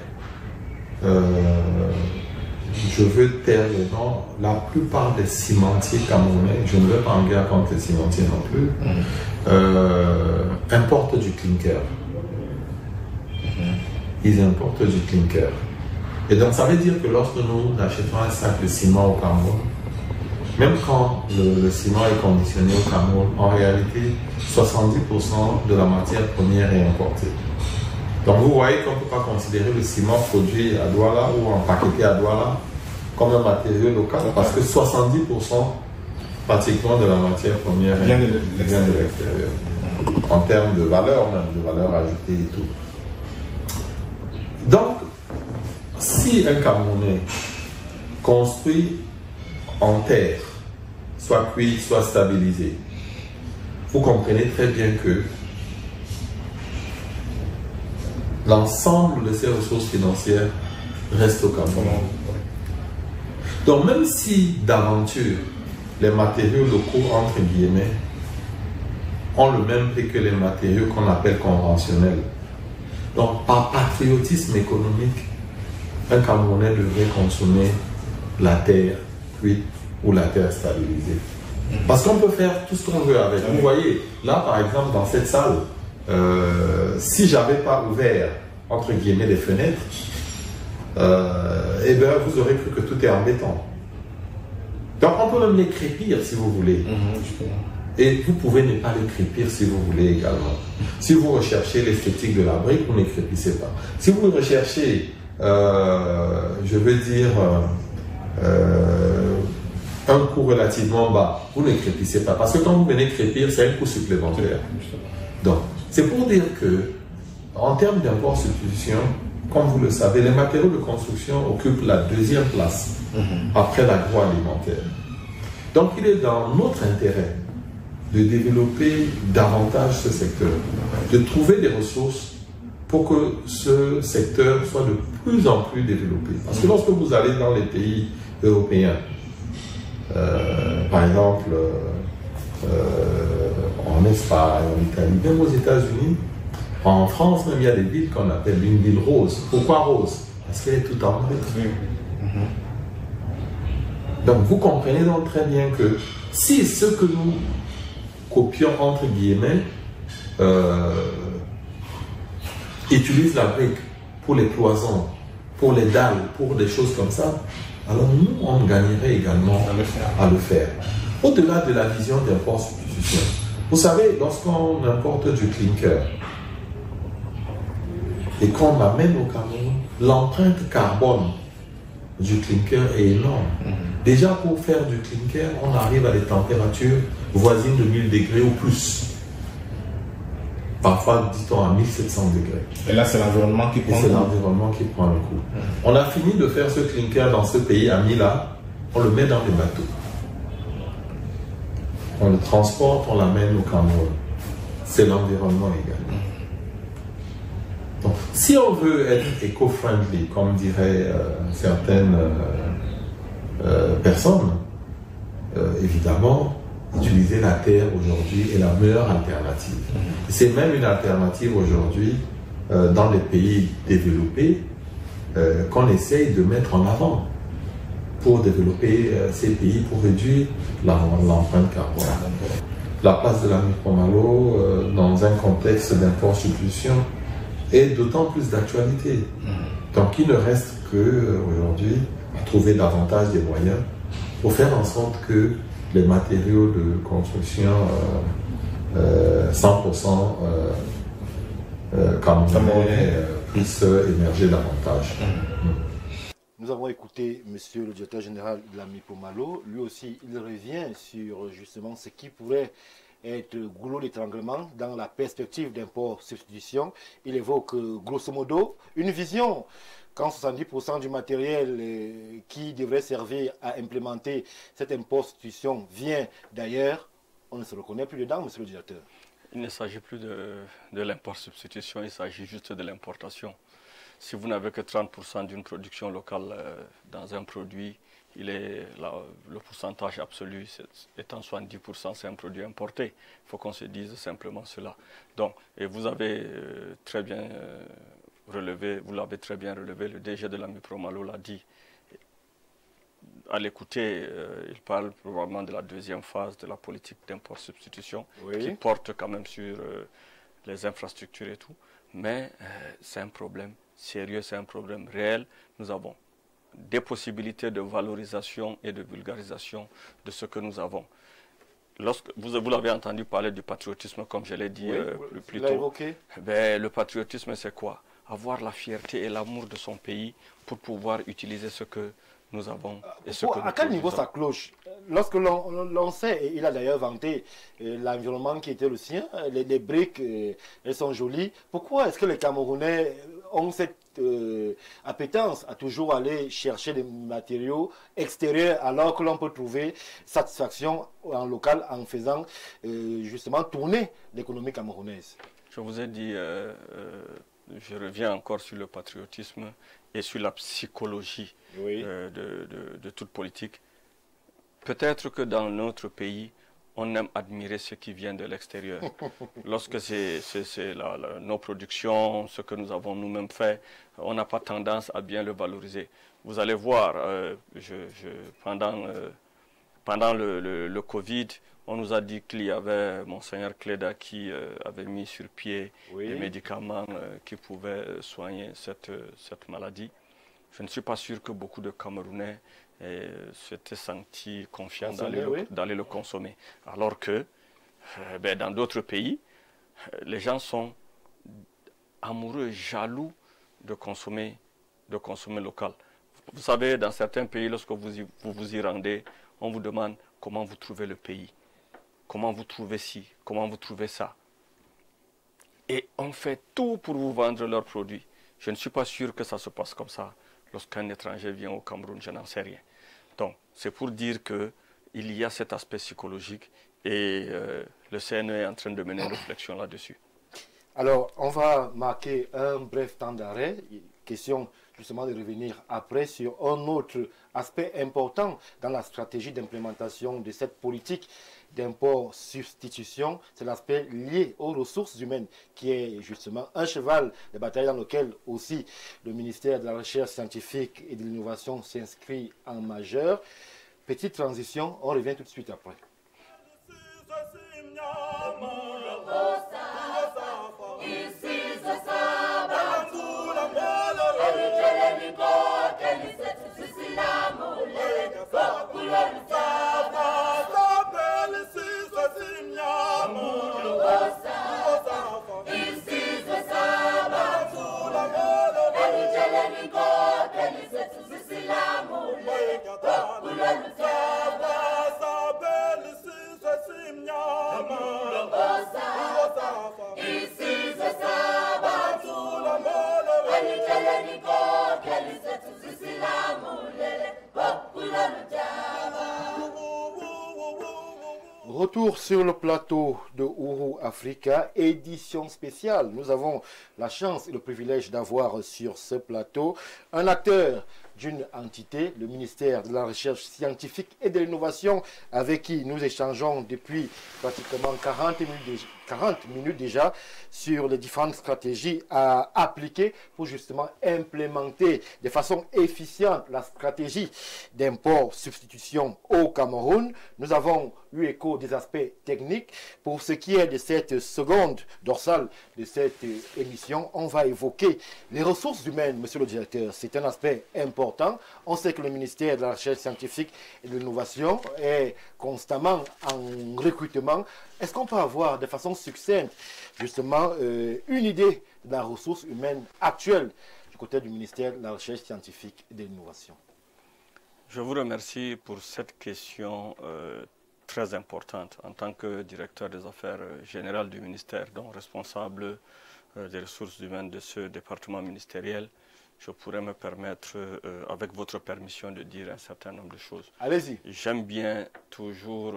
je veux taire les noms. La plupart des cimentiers camerounais, je ne veux pas en guerre contre les cimentiers non plus, importent du clinker. ils importent du clinker. Et donc ça veut dire que lorsque nous achetons un sac de ciment au Cameroun, même quand le ciment est conditionné au Cameroun, en réalité, 70% de la matière première est importée. Donc vous voyez qu'on ne peut pas considérer le ciment produit à Douala ou empaqueté à Douala comme un matériau local, parce que 70% pratiquement de la matière première vient de l'extérieur, en termes de valeur, même de valeur ajoutée et tout. Donc, si un Camerounais construit en terre, soit cuit, soit stabilisé, vous comprenez très bien que l'ensemble de ces ressources financières reste au Cameroun. Donc même si d'aventure les matériaux locaux, entre guillemets, ont le même prix que les matériaux qu'on appelle conventionnels, donc par patriotisme économique, un Camerounais devrait consommer la terre cuite ou la terre stabilisée. Parce qu'on peut faire tout ce qu'on veut avec. Vous voyez, là par exemple dans cette salle, si j'avais pas ouvert entre guillemets les fenêtres, eh bien vous aurez cru que tout est en béton. Donc on peut même les crépir si vous voulez. Et vous pouvez ne pas les crépir si vous voulez également. Si vous recherchez l'esthétique de la brique, vous ne crépissez pas. Si vous recherchez, je veux dire, un coût relativement bas, vous ne crépissez pas. Parce que quand vous venez crépir, c'est un coût supplémentaire. Donc, c'est pour dire que, en termes d'import-substitution, comme vous le savez, les matériaux de construction occupent la deuxième place après l'agroalimentaire. Donc, il est dans notre intérêt de développer davantage ce secteur, de trouver des ressources pour que ce secteur soit de plus en plus développé. Parce que lorsque vous allez dans les pays européens, par exemple en Espagne, en Italie, même aux États-Unis, en France même, il y a des villes qu'on appelle une ville rose. Pourquoi rose? Parce qu'elle est tout en briques. Donc vous comprenez donc très bien que si ce que nous copions entre guillemets utilise la brique pour les cloisons, pour les dalles, pour des choses comme ça, alors nous, on gagnerait également à le faire. Au-delà de la vision d'import-substitution, vous savez, lorsqu'on importe du clinker et qu'on l'amène au Cameroun, l'empreinte carbone du clinker est énorme. Déjà, pour faire du clinker, on arrive à des températures voisines de 1000 degrés ou plus. Parfois, dit-on, à 1700 degrés. Et là, c'est l'environnement qui prend le coup. C'est l'environnement qui prend le coup. On a fini de faire ce clinker dans ce pays, à Mila. On le met dans des bateaux. On le transporte, on l'amène au Cameroun. C'est l'environnement également. Donc, si on veut être éco-friendly, comme diraient certaines personnes, évidemment, utiliser la terre aujourd'hui est la meilleure alternative. C'est même une alternative aujourd'hui dans les pays développés qu'on essaye de mettre en avant pour développer ces pays, pour réduire l'empreinte carbone. La place de la Mipomalo dans un contexte d'import-substitution est d'autant plus d'actualité. Donc il ne reste qu'aujourd'hui à trouver davantage des moyens pour faire en sorte que les matériaux de construction 100% camerounais puissent émerger davantage. Nous avons écouté Monsieur le directeur général de la Mipomalo. Lui aussi, il revient sur justement ce qui pourrait être goulot d'étranglement dans la perspective d'import-substitution. Il évoque grosso modo une vision quand 70% du matériel qui devrait servir à implémenter cette import-substitution vient d'ailleurs. On ne se reconnaît plus dedans, monsieur le directeur. Il ne s'agit plus de l'import-substitution, il s'agit juste de l'importation. Si vous n'avez que 30% d'une production locale dans un produit, le pourcentage absolu étant 70%, c'est un produit importé. Il faut qu'on se dise simplement cela. Donc, et vous avez très bien relevé, vous l'avez très bien relevé, le DG de la Mipomalo l'a dit. À l'écouter, il parle probablement de la deuxième phase de la politique d'import-substitution, qui porte quand même sur les infrastructures et tout. Mais c'est un problème sérieux, c'est un problème réel. Nous avons des possibilités de valorisation et de vulgarisation de ce que nous avons. Lorsque vous l'avez entendu parler du patriotisme, comme je l'ai dit plus tôt. Évoqué. Ben, le patriotisme, c'est quoi? Avoir la fierté et l'amour de son pays pour pouvoir utiliser ce que nous avons et ce que nous À quel niveau ça cloche? Lorsque l'on sait, et il a d'ailleurs vanté l'environnement qui était le sien, les briques, elles sont jolies. Pourquoi est-ce que les Camerounais ont cette appétence à toujours aller chercher des matériaux extérieurs alors que l'on peut trouver satisfaction en local en faisant justement tourner l'économie camerounaise? Je vous ai dit, je reviens encore sur le patriotisme et sur la psychologie de toute politique. Peut-être que dans notre pays, on aime admirer ce qui vient de l'extérieur. Lorsque c'est nos productions, ce que nous avons nous-mêmes fait, on n'a pas tendance à bien le valoriser. Vous allez voir, pendant le Covid, on nous a dit qu'il y avait Monseigneur Cléda qui avait mis sur pied des médicaments qui pouvaient soigner cette maladie. Je ne suis pas sûr que beaucoup de Camerounais s'étaient sentis confiants d'aller le consommer. Alors que dans d'autres pays, les gens sont amoureux, jaloux de consommer local. Vous savez, dans certains pays, lorsque vous y rendez, on vous demande comment vous trouvez le pays, comment vous trouvez ci, comment vous trouvez ça. Et on fait tout pour vous vendre leurs produits. Je ne suis pas sûr que ça se passe comme ça. Lorsqu'un étranger vient au Cameroun, je n'en sais rien. Donc, c'est pour dire qu'il y a cet aspect psychologique et le CNE est en train de mener une réflexion là-dessus. Alors, on va marquer un bref temps d'arrêt. Question justement de revenir après sur un autre aspect important dans la stratégie d'implémentation de cette politique d'import-substitution. C'est l'aspect lié aux ressources humaines qui est justement un cheval de bataille dans lequel aussi le ministère de la Recherche scientifique et de l'Innovation s'inscrit en majeur. Petite transition, on revient tout de suite après. Retour sur le plateau de Ouro Africa, édition spéciale. Nous avons la chance et le privilège d'avoir sur ce plateau un acteur d'une entité, le ministère de la Recherche scientifique et de l'Innovation, avec qui nous échangeons depuis pratiquement 40 minutes déjà sur les différentes stratégies à appliquer pour justement implémenter de façon efficiente la stratégie d'import-substitution au Cameroun. Nous avons eu écho des aspects techniques. Pour ce qui est de cette seconde dorsale de cette émission, on va évoquer les ressources humaines, monsieur le directeur. C'est un aspect important. On sait que le ministère de la Recherche scientifique et de l'Innovation est constamment en recrutement. Est-ce qu'on peut avoir de façon succincte justement une idée de la ressource humaine actuelle du côté du ministère de la Recherche scientifique et de l'Innovation? Je vous remercie pour cette question très importante en tant que directeur des affaires générales du ministère, dont responsable des ressources humaines de ce département ministériel. Je pourrais me permettre, avec votre permission, de dire un certain nombre de choses. Allez-y. J'aime bien toujours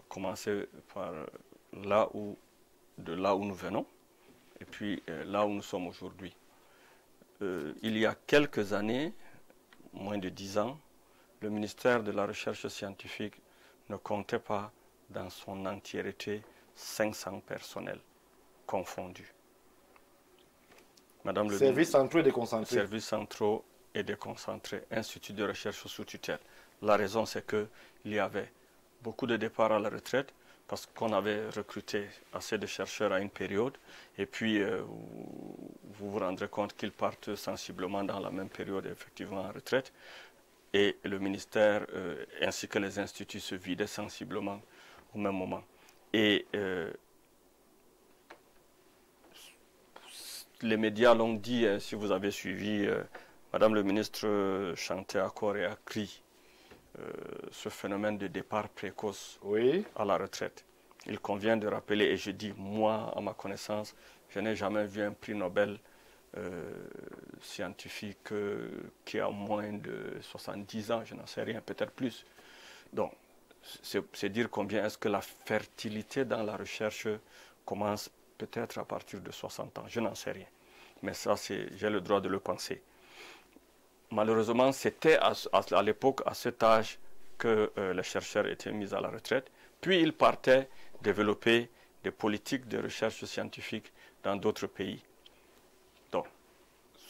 commencer par de là où nous venons et puis là où nous sommes aujourd'hui. Il y a quelques années, moins de 10 ans, le ministère de la Recherche scientifique ne comptait pas dans son entièreté 500 personnels confondus. Madame le Services centraux et déconcentrés. Services centraux et déconcentrés, Institut de recherche sous tutelle. La raison, c'est qu'il y avait beaucoup de départs à la retraite, parce qu'on avait recruté assez de chercheurs à une période, et puis vous vous rendrez compte qu'ils partent sensiblement dans la même période, effectivement, en retraite, et le ministère ainsi que les instituts se vidaient sensiblement au même moment. Et les médias l'ont dit, si vous avez suivi, Madame le ministre chantait à corps et à cri ce phénomène de départ précoce à la retraite. Il convient de rappeler, et je dis, moi, à ma connaissance, je n'ai jamais vu un prix Nobel scientifique qui a moins de 70 ans, je n'en sais rien, peut-être plus. Donc, c'est dire combien est-ce que la fertilité dans la recherche commence peut-être à partir de 60 ans, je n'en sais rien. Mais ça, j'ai le droit de le penser. Malheureusement, c'était à l'époque, à cet âge, que les chercheurs étaient mis à la retraite. Puis ils partaient développer des politiques de recherche scientifique dans d'autres pays. Donc,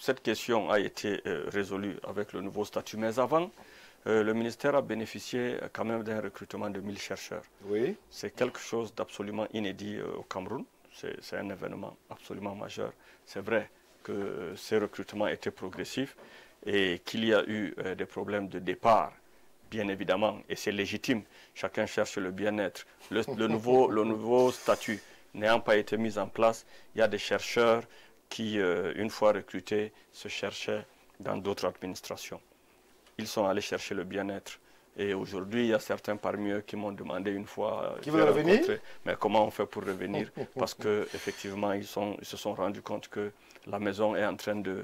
cette question a été résolue avec le nouveau statut. Mais avant, le ministère a bénéficié quand même d'un recrutement de 1000 chercheurs. Oui. C'est quelque chose d'absolument inédit au Cameroun. C'est un événement absolument majeur. C'est vrai que ces recrutements étaient progressifs et qu'il y a eu des problèmes de départ, bien évidemment, et c'est légitime. Chacun cherche le bien-être. Le nouveau statut n'ayant pas été mis en place, il y a des chercheurs qui, une fois recrutés, se cherchaient dans d'autres administrations. Ils sont allés chercher le bien-être. Et aujourd'hui, il y a certains parmi eux qui m'ont demandé une fois... Qui veulent revenir? Mais comment on fait pour revenir? Parce qu'effectivement, ils se sont rendus compte que la maison est en train de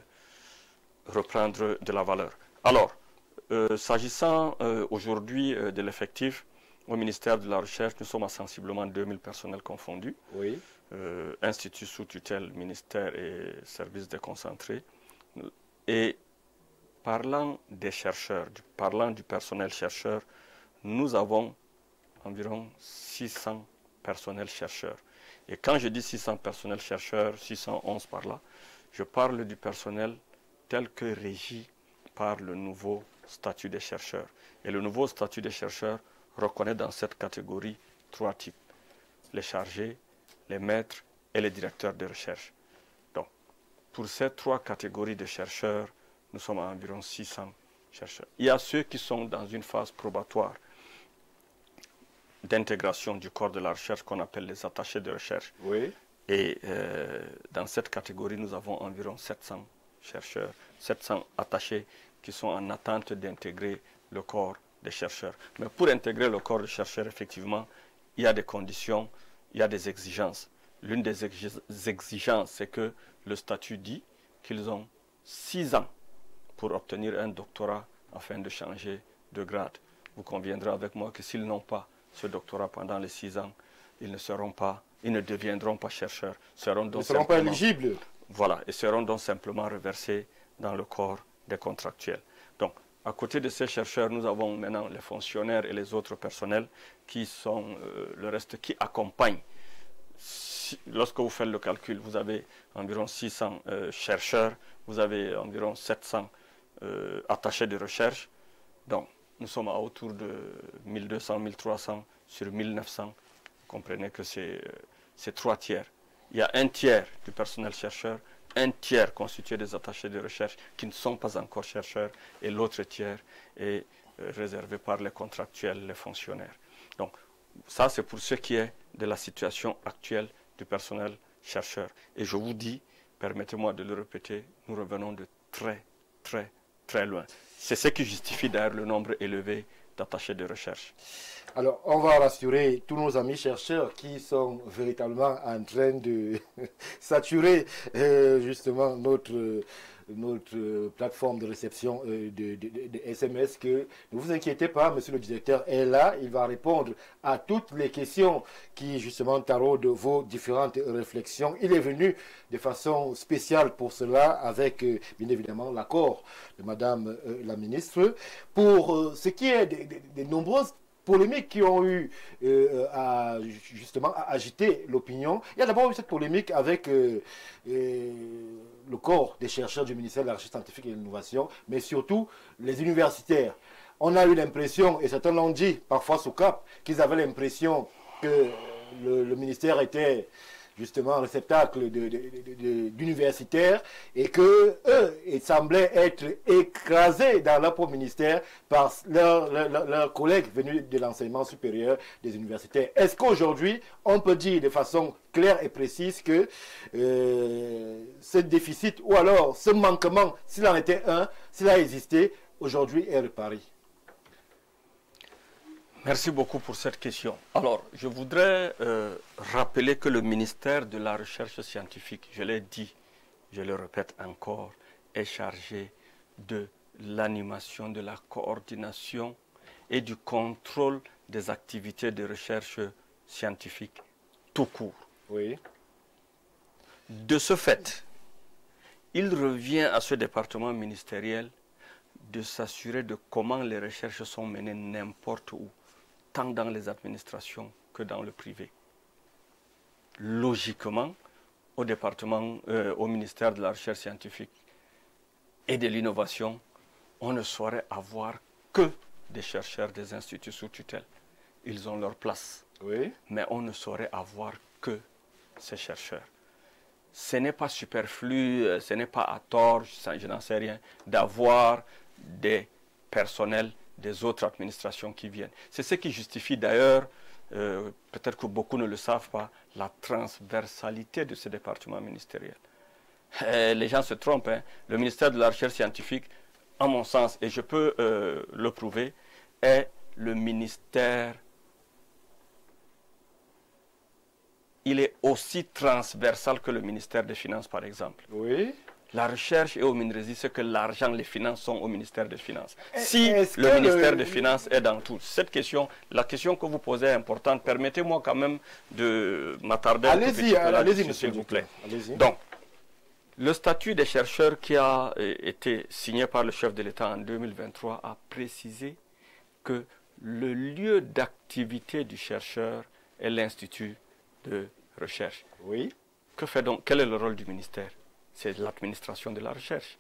reprendre de la valeur. Alors, s'agissant aujourd'hui de l'effectif, au ministère de la Recherche, nous sommes à sensiblement 2000 personnels confondus. Oui. Instituts sous tutelle, ministère et services déconcentrés. Et parlant des chercheurs, parlant du personnel chercheur, nous avons environ 600 personnels chercheurs. Et quand je dis 600 personnels chercheurs, 611 par là, je parle du personnel tel que régi par le nouveau statut des chercheurs. Et le nouveau statut des chercheurs reconnaît dans cette catégorie 3 types: les chargés, les maîtres et les directeurs de recherche. Donc, pour ces 3 catégories de chercheurs, nous sommes à environ 600 chercheurs. Il y a ceux qui sont dans une phase probatoire d'intégration du corps de la recherche qu'on appelle les attachés de recherche. Oui. Et dans cette catégorie, nous avons environ 700 chercheurs, 700 attachés qui sont en attente d'intégrer le corps des chercheurs. Mais pour intégrer le corps des chercheurs, effectivement, il y a des conditions, il y a des exigences. L'une des exigences, c'est que le statut dit qu'ils ont 6 ans pour obtenir un doctorat afin de changer de grade. Vous conviendrez avec moi que s'ils n'ont pas ce doctorat pendant les 6 ans, ils ne deviendront pas chercheurs. Ils ne seront pas éligibles. Voilà, et seront donc simplement reversés dans le corps des contractuels. Donc, à côté de ces chercheurs, nous avons maintenant les fonctionnaires et les autres personnels qui sont le reste qui accompagnent. Lorsque vous faites le calcul, vous avez environ 600 chercheurs, vous avez environ 700 attachés de recherche. Donc, nous sommes à autour de 1200, 1300 sur 1900. Vous comprenez que c'est 3 tiers. Il y a 1 tiers du personnel chercheur, 1 tiers constitué des attachés de recherche qui ne sont pas encore chercheurs, et l'autre tiers est réservé par les contractuels, les fonctionnaires. Donc, ça, c'est pour ce qui est de la situation actuelle du personnel chercheur. Et je vous dis, permettez-moi de le répéter, nous revenons de très, très, très loin. C'est ce qui justifie d'ailleurs le nombre élevé d'attachés de recherche. Alors, on va rassurer tous nos amis chercheurs qui sont véritablement en train de saturer justement notre plateforme de réception de SMS, que ne vous inquiétez pas, monsieur le directeur est là, il va répondre à toutes les questions qui justement taraudent vos différentes réflexions. Il est venu de façon spéciale pour cela, avec bien évidemment l'accord de madame la ministre. Pour ce qui est des nombreuses polémiques qui ont eu justement à agiter l'opinion. Il y a d'abord eu cette polémique avec le corps des chercheurs du ministère de la Recherche scientifique et de l'Innovation, mais surtout les universitaires. On a eu l'impression, et certains l'ont dit, parfois sous cap, qu'ils avaient l'impression que le ministère était justement réceptacle d'universitaires et que eux, ils semblaient être écrasés dans leur propre ministère par leurs collègues venus de l'enseignement supérieur des universitaires. Est-ce qu'aujourd'hui, on peut dire de façon claire et précise que ce déficit ou alors ce manquement, s'il en était un, s'il a existé, aujourd'hui est réparé? Merci beaucoup pour cette question. Alors, je voudrais rappeler que le ministère de la Recherche scientifique, je l'ai dit, je le répète encore, est chargé de l'animation, de la coordination et du contrôle des activités de recherche scientifique tout court. Oui. De ce fait, il revient à ce département ministériel de s'assurer de comment les recherches sont menées n'importe où, tant dans les administrations que dans le privé. Logiquement, au ministère de la Recherche scientifique et de l'innovation, on ne saurait avoir que des chercheurs des instituts sous tutelle. Ils ont leur place. Oui. Mais on ne saurait avoir que ces chercheurs. Ce n'est pas superflu, ce n'est pas à tort, je n'en sais rien, d'avoir des personnels des autres administrations qui viennent. C'est ce qui justifie d'ailleurs, peut-être que beaucoup ne le savent pas, la transversalité de ce département ministériel. Les gens se trompent, hein. Le ministère de la Recherche scientifique, à mon sens, et je peux le prouver, est le ministère, il est aussi transversal que le ministère des Finances, par exemple. Oui. La recherche est au MINRESI, c'est que l'argent, les finances sont au ministère des Finances. Si le ministère des Finances est dans tout, cette question, la question que vous posez est importante. Permettez-moi quand même de m'attarder un petit peu là-dessus, s'il vous plaît. Donc, le statut des chercheurs qui a été signé par le chef de l'État en 2023 a précisé que le lieu d'activité du chercheur est l'Institut de recherche. Oui. Que fait donc, quel est le rôle du ministère? C'est l'administration de la recherche.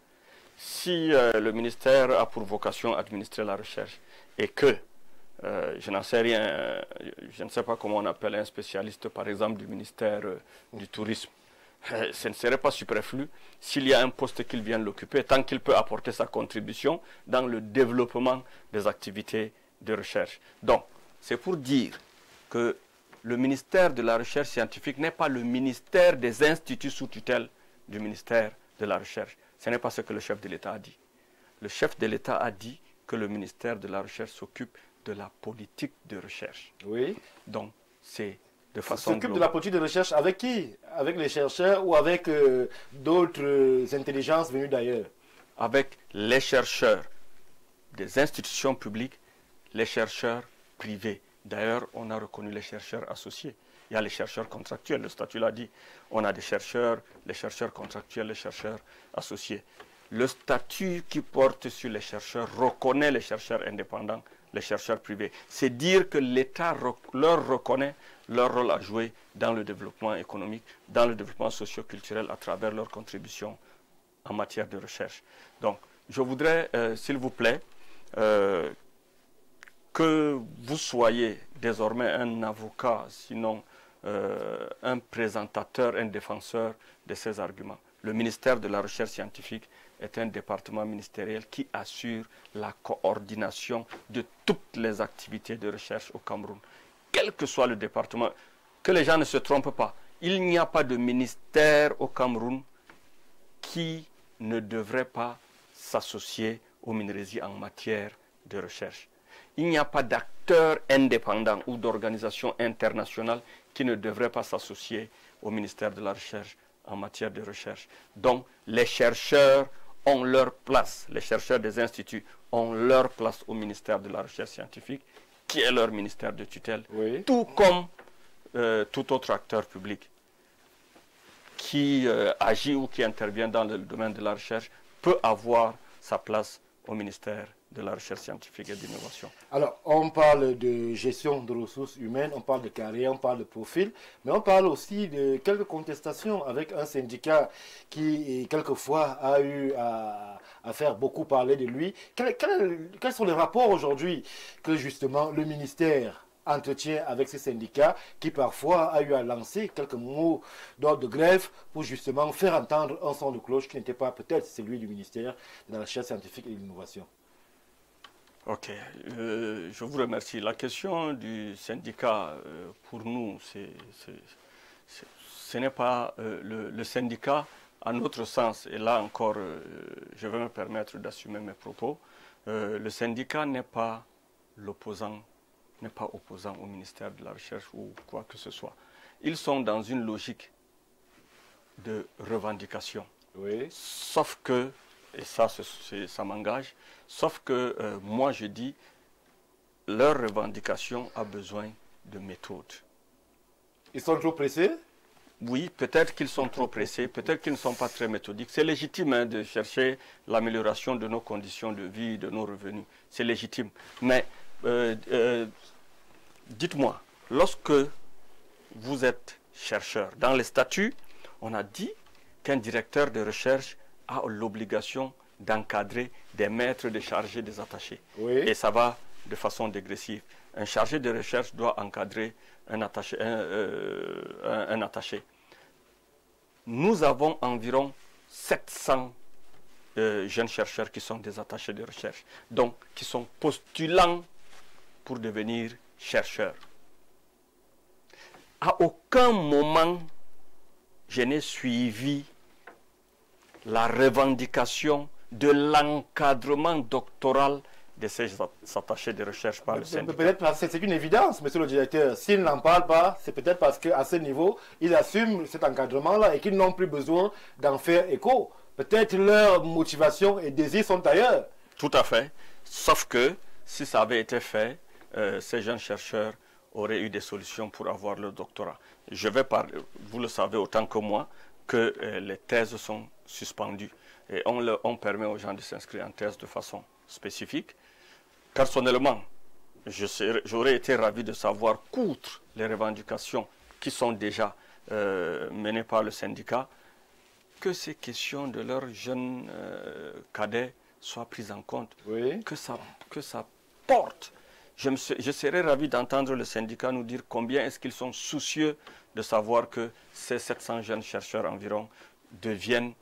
Si le ministère a pour vocation d'administrer la recherche et que, je n'en sais rien, je ne sais pas comment on appelle un spécialiste, par exemple, du ministère du Tourisme, ce ne serait pas superflu s'il y a un poste qu'il vient l'occuper, tant qu'il peut apporter sa contribution dans le développement des activités de recherche. Donc, c'est pour dire que le ministère de la Recherche scientifique n'est pas le ministère des instituts sous tutelle du ministère de la Recherche. Ce n'est pas ce que le chef de l'État a dit. Le chef de l'État a dit que le ministère de la Recherche s'occupe de la politique de recherche. Oui. Donc, c'est de façon globale. S'occupe de la politique de recherche avec qui? Avec les chercheurs ou avec d'autres intelligences venues d'ailleurs? Avec les chercheurs des institutions publiques, les chercheurs privés. D'ailleurs, on a reconnu les chercheurs associés. Il y a les chercheurs contractuels, le statut l'a dit. On a des chercheurs, les chercheurs contractuels, les chercheurs associés. Le statut qui porte sur les chercheurs reconnaît les chercheurs indépendants, les chercheurs privés. C'est dire que l'État leur reconnaît leur rôle à jouer dans le développement économique, dans le développement socio-culturel à travers leur contribution en matière de recherche. Donc, je voudrais, s'il vous plaît, que vous soyez désormais un avocat, sinon un présentateur, un défenseur de ces arguments. Le ministère de la Recherche scientifique est un département ministériel qui assure la coordination de toutes les activités de recherche au Cameroun. Quel que soit le département, que les gens ne se trompent pas, il n'y a pas de ministère au Cameroun qui ne devrait pas s'associer au MINRESI en matière de recherche. Il n'y a pas d'acteur indépendant ou d'organisation internationale qui ne devrait pas s'associer au ministère de la Recherche en matière de recherche. Donc, les chercheurs ont leur place, les chercheurs des instituts ont leur place au ministère de la Recherche scientifique, qui est leur ministère de tutelle, oui. Tout comme tout autre acteur public qui agit ou qui intervient dans le domaine de la recherche peut avoir sa place au ministère de la Recherche scientifique et d'innovation. Alors, on parle de gestion de ressources humaines, on parle de carrière, on parle de profil, mais on parle aussi de quelques contestations avec un syndicat qui, quelquefois, a eu à faire beaucoup parler de lui. Quels sont les rapports aujourd'hui que, justement, le ministère entretien avec ces syndicats qui parfois a eu à lancer quelques mots d'ordre de grève pour justement faire entendre un son de cloche qui n'était pas peut-être celui du ministère de la Recherche scientifique et de l'Innovation. Ok, je vous remercie. La question du syndicat, pour nous, ce n'est pas le syndicat, à notre sens, et là encore, je vais me permettre d'assumer mes propos, le syndicat n'est pas l'opposant, n'est pas opposant au ministère de la Recherche ou quoi que ce soit. Ils sont dans une logique de revendication. Oui. Sauf que, et ça, ça m'engage, sauf que moi je dis, leur revendication a besoin de méthode. Ils sont trop pressés? Oui, peut-être qu'ils sont trop pressés, peut-être qu'ils ne sont pas très méthodiques. C'est légitime hein, de chercher l'amélioration de nos conditions de vie, de nos revenus. C'est légitime. Mais dites-moi, lorsque vous êtes chercheur, dans les statuts, on a dit qu'un directeur de recherche a l'obligation d'encadrer des maîtres, des chargés, des attachés. Oui. Et ça va de façon dégressive. Un chargé de recherche doit encadrer un attaché. Nous avons environ 700 jeunes chercheurs qui sont des attachés de recherche, donc qui sont postulants pour devenir chercheurs. À aucun moment, je n'ai suivi la revendication de l'encadrement doctoral de ces attachés de recherche par le syndicat. Peut-être parce que c'est une évidence, monsieur le directeur. S'ils n'en parlent pas, c'est peut-être parce qu'à ce niveau, ils assument cet encadrement-là et qu'ils n'ont plus besoin d'en faire écho. Peut-être leur motivation et désir sont ailleurs. Tout à fait. Sauf que si ça avait été fait, ces jeunes chercheurs auraient eu des solutions pour avoir leur doctorat. Je vais parler, vous le savez autant que moi, que les thèses sont suspendues. Et on permet aux gens de s'inscrire en thèse de façon spécifique. Personnellement, j'aurais été ravi de savoir qu'outre les revendications qui sont déjà menées par le syndicat, que ces questions de leurs jeunes cadets soient prises en compte, oui. que ça porte. Je serais ravi d'entendre le syndicat nous dire combien est-ce qu'ils sont soucieux de savoir que ces 700 jeunes chercheurs environ deviennent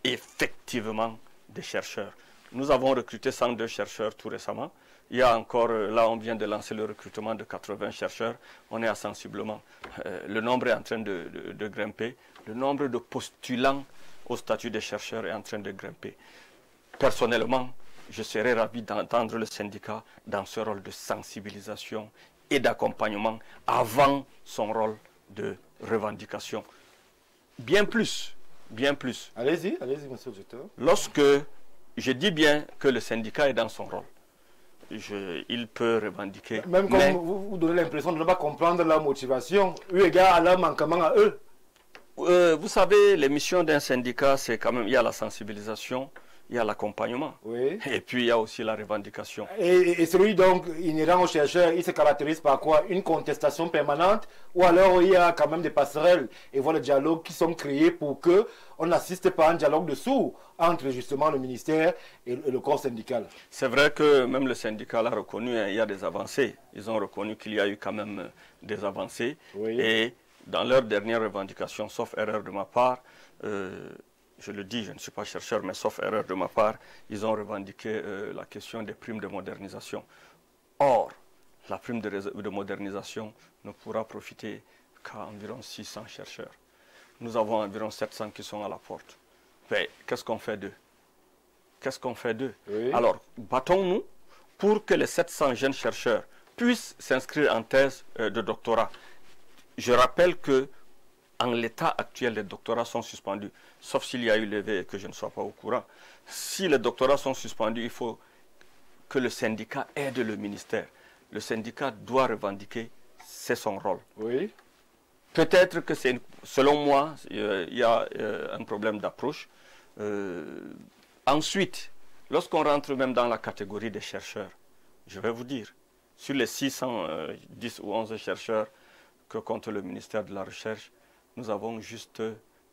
effectivement des chercheurs. Nous avons recruté 102 chercheurs tout récemment. Il y a encore, là on vient de lancer le recrutement de 80 chercheurs. On est à sensiblement. Le nombre est en train de grimper. Le nombre de postulants au statut de chercheurs est en train de grimper. Personnellement, je serais ravi d'entendre le syndicat dans ce rôle de sensibilisation et d'accompagnement avant son rôle de revendication. Bien plus, bien plus. Allez-y, monsieur le directeur. Lorsque je dis bien que le syndicat est dans son rôle, il peut revendiquer. Même comme vous donnez l'impression de ne pas comprendre leur motivation, eu égard à leur manquement à eux. Vous savez, les missions d'un syndicat, c'est quand même, il y a la sensibilisation, il y a l'accompagnement. Oui. Et puis il y a aussi la revendication. Et celui donc inhérent aux chercheurs, il se caractérise par quoi? Une contestation permanente, ou alors il y a quand même des passerelles et voies de dialogue qui sont créées pour que on n'assiste pas à un dialogue de sourds entre justement le ministère et le corps syndical. C'est vrai que même le syndicat l'a reconnu, hein, il y a des avancées. Ils ont reconnu qu'il y a eu quand même des avancées. Oui. Et dans leur dernière revendication, sauf erreur de ma part, je le dis, je ne suis pas chercheur, mais sauf erreur de ma part, ils ont revendiqué la question des primes de modernisation. Or, la prime de modernisation ne pourra profiter qu'à environ 600 chercheurs. Nous avons environ 700 qui sont à la porte. Mais qu'est-ce qu'on fait d'eux? Qu'est-ce qu'on fait d'eux? Oui. Alors, battons-nous pour que les 700 jeunes chercheurs puissent s'inscrire en thèse de doctorat. Je rappelle que en l'état actuel, les doctorats sont suspendus, sauf s'il y a eu levé et que je ne sois pas au courant. Si les doctorats sont suspendus, il faut que le syndicat aide le ministère. Le syndicat doit revendiquer, c'est son rôle. Oui. Peut-être que c'est, selon moi, il y a un problème d'approche. Ensuite, lorsqu'on rentre même dans la catégorie des chercheurs, je vais vous dire, sur les 610 ou 11 chercheurs que compte le ministère de la Recherche, nous avons juste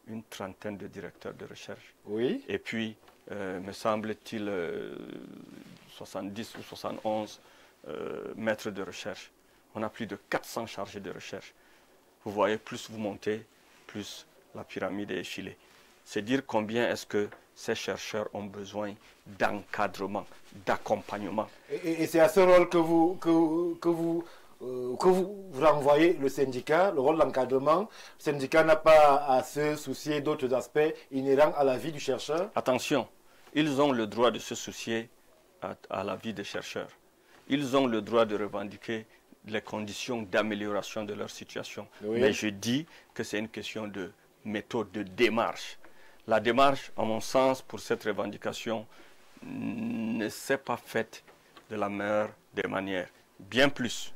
une trentaine de directeurs de recherche. Oui. Et puis, me semble-t-il, 70 ou 71 maîtres de recherche. on a plus de 400 chargés de recherche. Vous voyez, plus vous montez, plus la pyramide est effilée. C'est dire combien est-ce que ces chercheurs ont besoin d'encadrement, d'accompagnement. Et c'est à ce rôle que vous renvoyez le syndicat, le rôle d'encadrement. Le syndicat n'a pas à se soucier d'autres aspects inhérents à la vie du chercheur. Attention, ils ont le droit de se soucier à la vie des chercheurs. Ils ont le droit de revendiquer les conditions d'amélioration de leur situation. Oui. Mais je dis que c'est une question de méthode, de démarche. La démarche, à mon sens, pour cette revendication, ne s'est pas faite de la meilleure des manières. Bien plus,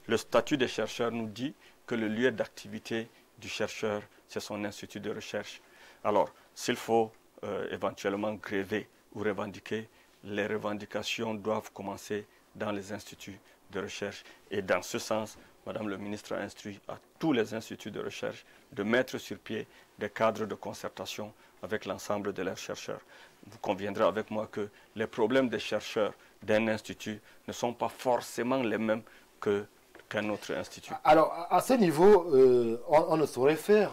le statut des chercheurs nous dit que le lieu d'activité du chercheur, c'est son institut de recherche. Alors, s'il faut éventuellement gréver ou revendiquer, les revendications doivent commencer dans les instituts de recherche. Et dans ce sens, Madame le ministre a instruit à tous les instituts de recherche de mettre sur pied des cadres de concertation avec l'ensemble de leurs chercheurs. Vous conviendrez avec moi que les problèmes des chercheurs d'un institut ne sont pas forcément les mêmes qu'un autre institut. Alors, à ce niveau, on ne saurait faire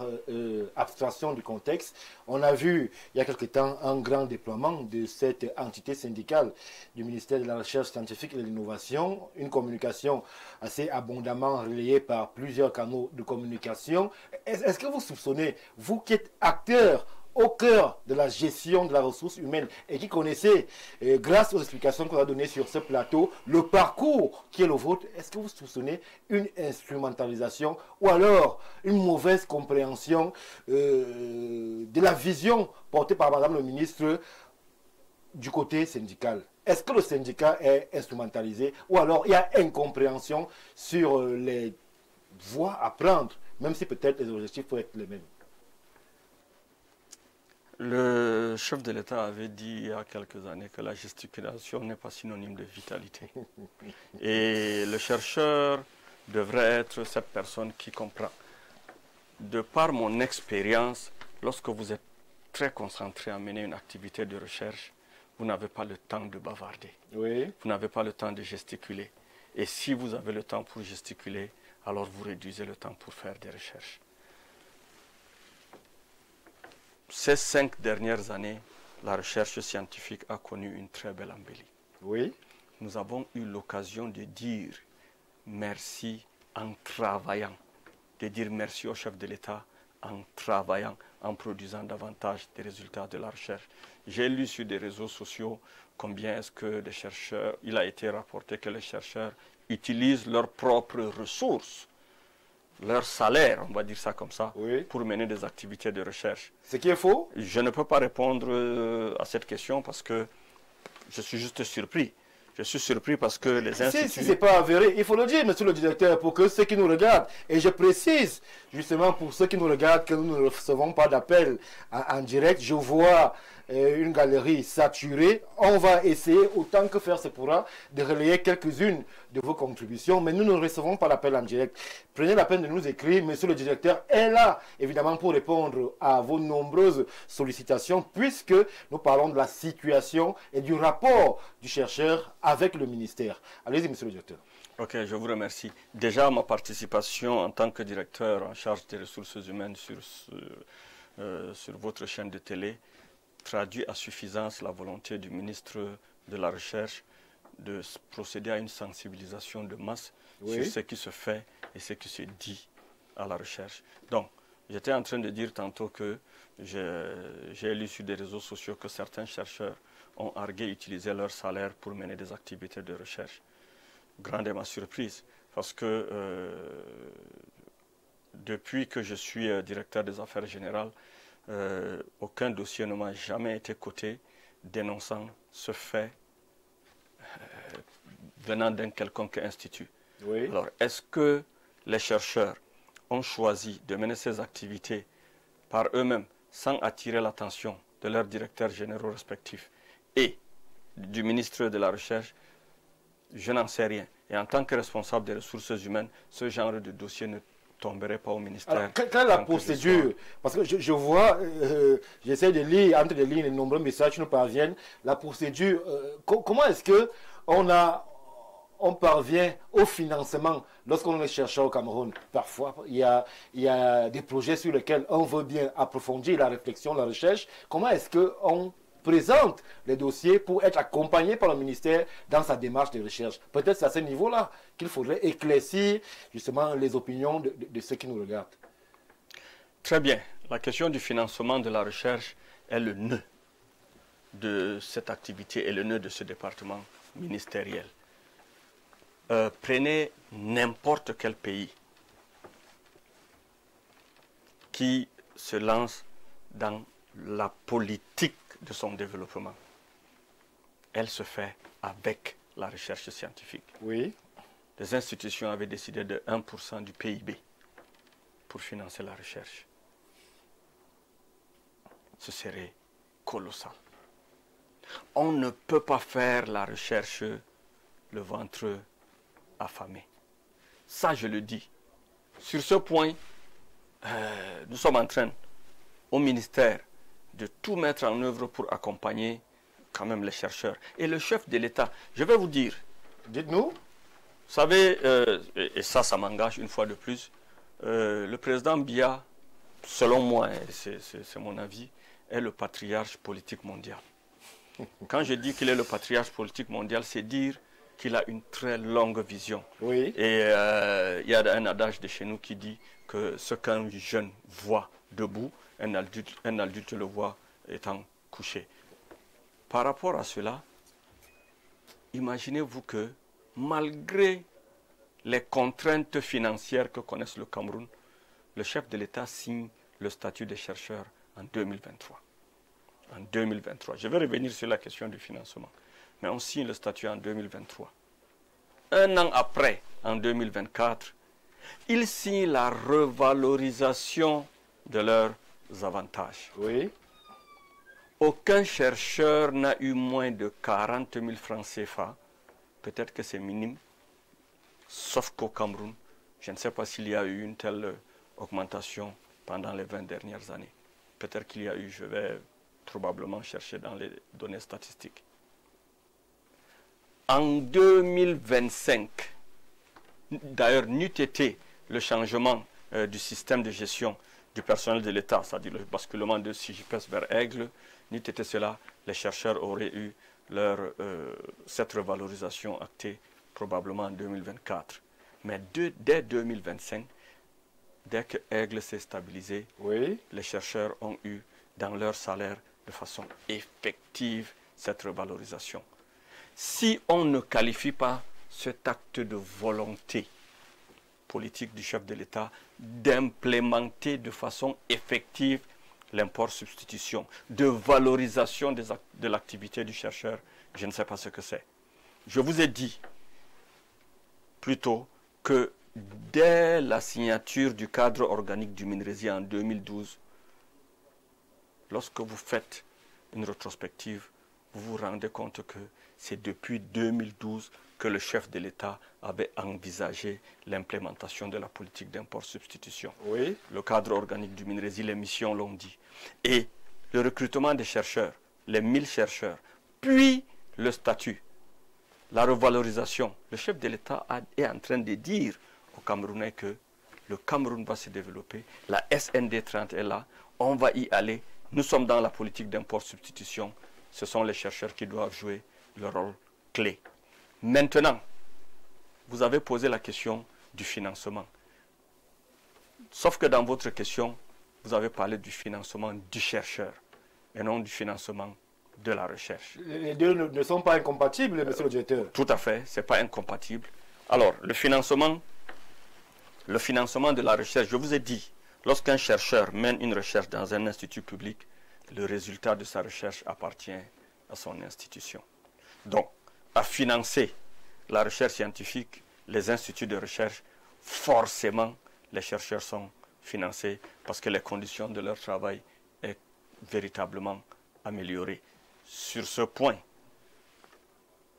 abstraction du contexte. On a vu, il y a quelque temps, un grand déploiement de cette entité syndicale du ministère de la Recherche scientifique et de l'Innovation, une communication assez abondamment relayée par plusieurs canaux de communication. Est-ce que vous soupçonnez, vous qui êtes acteur au cœur de la gestion de la ressource humaine et qui connaissez, grâce aux explications qu'on a données sur ce plateau, le parcours qui est le vôtre, est-ce que vous soupçonnez une instrumentalisation ou alors une mauvaise compréhension de la vision portée par Madame le ministre du côté syndical? Est-ce que le syndicat est instrumentalisé ou alors il y a incompréhension sur les voies à prendre, même si peut-être les objectifs peuvent être les mêmes? Le chef de l'État avait dit il y a quelques années que la gesticulation n'est pas synonyme de vitalité. Et le chercheur devrait être cette personne qui comprend. De par mon expérience, lorsque vous êtes très concentré à mener une activité de recherche, vous n'avez pas le temps de bavarder. Oui. Vous n'avez pas le temps de gesticuler. Et si vous avez le temps pour gesticuler, alors vous réduisez le temps pour faire des recherches. Ces 5 dernières années, la recherche scientifique a connu une très belle embellie. Oui. Nous avons eu l'occasion de dire merci en travaillant, de dire merci au chef de l'État en travaillant, en produisant davantage des résultats de la recherche. J'ai lu sur des réseaux sociaux combien est-ce que les chercheurs, il a été rapporté que les chercheurs utilisent leurs propres ressources, leur salaire, on va dire ça comme ça, oui, pour mener des activités de recherche. Ce qui est faux? Je ne peux pas répondre à cette question parce que je suis juste surpris. Je suis surpris parce que les instituts... Si ce n'est pas avéré, il faut le dire, monsieur le directeur, pour que ceux qui nous regardent, et je précise, justement pour ceux qui nous regardent, que nous ne recevons pas d'appel en direct, je vois une galerie saturée. On va essayer, autant que faire se pourra, de relayer quelques-unes de vos contributions, mais nous ne recevons pas d'appel en direct. Prenez la peine de nous écrire, monsieur le directeur est là, évidemment, pour répondre à vos nombreuses sollicitations, puisque nous parlons de la situation et du rapport du chercheur avec le ministère. Allez-y, monsieur le directeur. Ok, je vous remercie. Déjà, ma participation en tant que directeur en charge des ressources humaines sur votre chaîne de télé traduit à suffisance la volonté du ministre de la Recherche de procéder à une sensibilisation de masse, oui, sur ce qui se fait et ce qui se dit à la recherche. Donc, j'étais en train de dire tantôt que j'ai lu sur des réseaux sociaux que certains chercheurs ont argué utiliser leur salaire pour mener des activités de recherche. Grande est ma surprise, parce que depuis que je suis directeur des affaires générales, aucun dossier ne m'a jamais été coté dénonçant ce fait venant d'un quelconque institut. Oui. Alors, est-ce que les chercheurs ont choisi de mener ces activités par eux-mêmes sans attirer l'attention de leurs directeurs généraux respectifs et du ministre de la Recherche? Je n'en sais rien. Et en tant que responsable des ressources humaines, ce genre de dossier ne tomberait pas au ministère. Alors, quelle est la procédure? Parce que je vois, j'essaie de lire entre les lignes les nombreux messages qui nous parviennent. La procédure, comment est-ce que on on parvient au financement lorsqu'on est chercheur au Cameroun? Parfois, il y a des projets sur lesquels on veut bien approfondir la réflexion, la recherche. Comment est-ce qu'on présente les dossiers pour être accompagné par le ministère dans sa démarche de recherche? Peut-être c'est à ce niveau-là qu'il faudrait éclaircir justement les opinions de ceux qui nous regardent. Très bien. La question du financement de la recherche est le nœud de cette activité et le nœud de ce département ministériel. Prenez n'importe quel pays qui se lance dans la politique de son développement. Elle se fait avec la recherche scientifique. Oui. Les institutions avaient décidé de 1% du PIB pour financer la recherche. Ce serait colossal. On ne peut pas faire la recherche le ventre affamé. Ça, je le dis. Sur ce point, nous sommes en train, au ministère, de tout mettre en œuvre pour accompagner quand même les chercheurs. Et le chef de l'État, je vais vous dire. Dites-nous. Vous savez, et ça m'engage une fois de plus, le président Biya, selon moi, c'est mon avis, est le patriarche politique mondial. Quand je dis qu'il est le patriarche politique mondial, c'est dire qu'il a une très longue vision. Oui. Et il y a un adage de chez nous qui dit que ce qu'un jeune voit debout, un adulte le voit étant couché. Par rapport à cela, imaginez-vous que malgré les contraintes financières que connaissent le Cameroun, le chef de l'État signe le statut de chercheur en 2023. En 2023. Je vais revenir sur la question du financement. Mais on signe le statut en 2023. Un an après, en 2024, ils signent la revalorisation de leurs avantages. Oui. Aucun chercheur n'a eu moins de 40 000 francs CFA. Peut-être que c'est minime. Sauf qu'au Cameroun, je ne sais pas s'il y a eu une telle augmentation pendant les 20 dernières années. Peut-être qu'il y a eu, je vais probablement chercher dans les données statistiques. En 2025, d'ailleurs, n'eût été le changement du système de gestion du personnel de l'État, c'est-à-dire le basculement de CIGIPES vers Aigle, n'eût été cela, les chercheurs auraient eu cette revalorisation actée probablement en 2024. Mais dès 2025, dès que Aigle s'est stabilisé, oui, les chercheurs ont eu dans leur salaire de façon effective cette revalorisation. Si on ne qualifie pas cet acte de volonté politique du chef de l'État d'implémenter de façon effective l'import-substitution, de valorisation de l'activité du chercheur, je ne sais pas ce que c'est. Je vous ai dit plutôt que dès la signature du cadre organique du MINRESI en 2012, lorsque vous faites une rétrospective, vous vous rendez compte que c'est depuis 2012 que le chef de l'État avait envisagé l'implémentation de la politique d'import-substitution. Oui. Le cadre organique du MINRESI, les missions l'ont dit. Et le recrutement des chercheurs, les 1000 chercheurs, puis le statut, la revalorisation. Le chef de l'État est en train de dire aux Camerounais que le Cameroun va se développer, la SND 30 est là, on va y aller. Nous sommes dans la politique d'import-substitution. Ce sont les chercheurs qui doivent jouer le rôle clé. Maintenant, vous avez posé la question du financement. Sauf que dans votre question, vous avez parlé du financement du chercheur et non du financement de la recherche. Les deux ne sont pas incompatibles, monsieur le directeur. Tout à fait, ce n'est pas incompatible. Alors, le financement de la recherche, je vous ai dit, lorsqu'un chercheur mène une recherche dans un institut public, le résultat de sa recherche appartient à son institution. Donc, à financer la recherche scientifique, les instituts de recherche, forcément, les chercheurs sont financés parce que les conditions de leur travail sont véritablement améliorées. Sur ce point,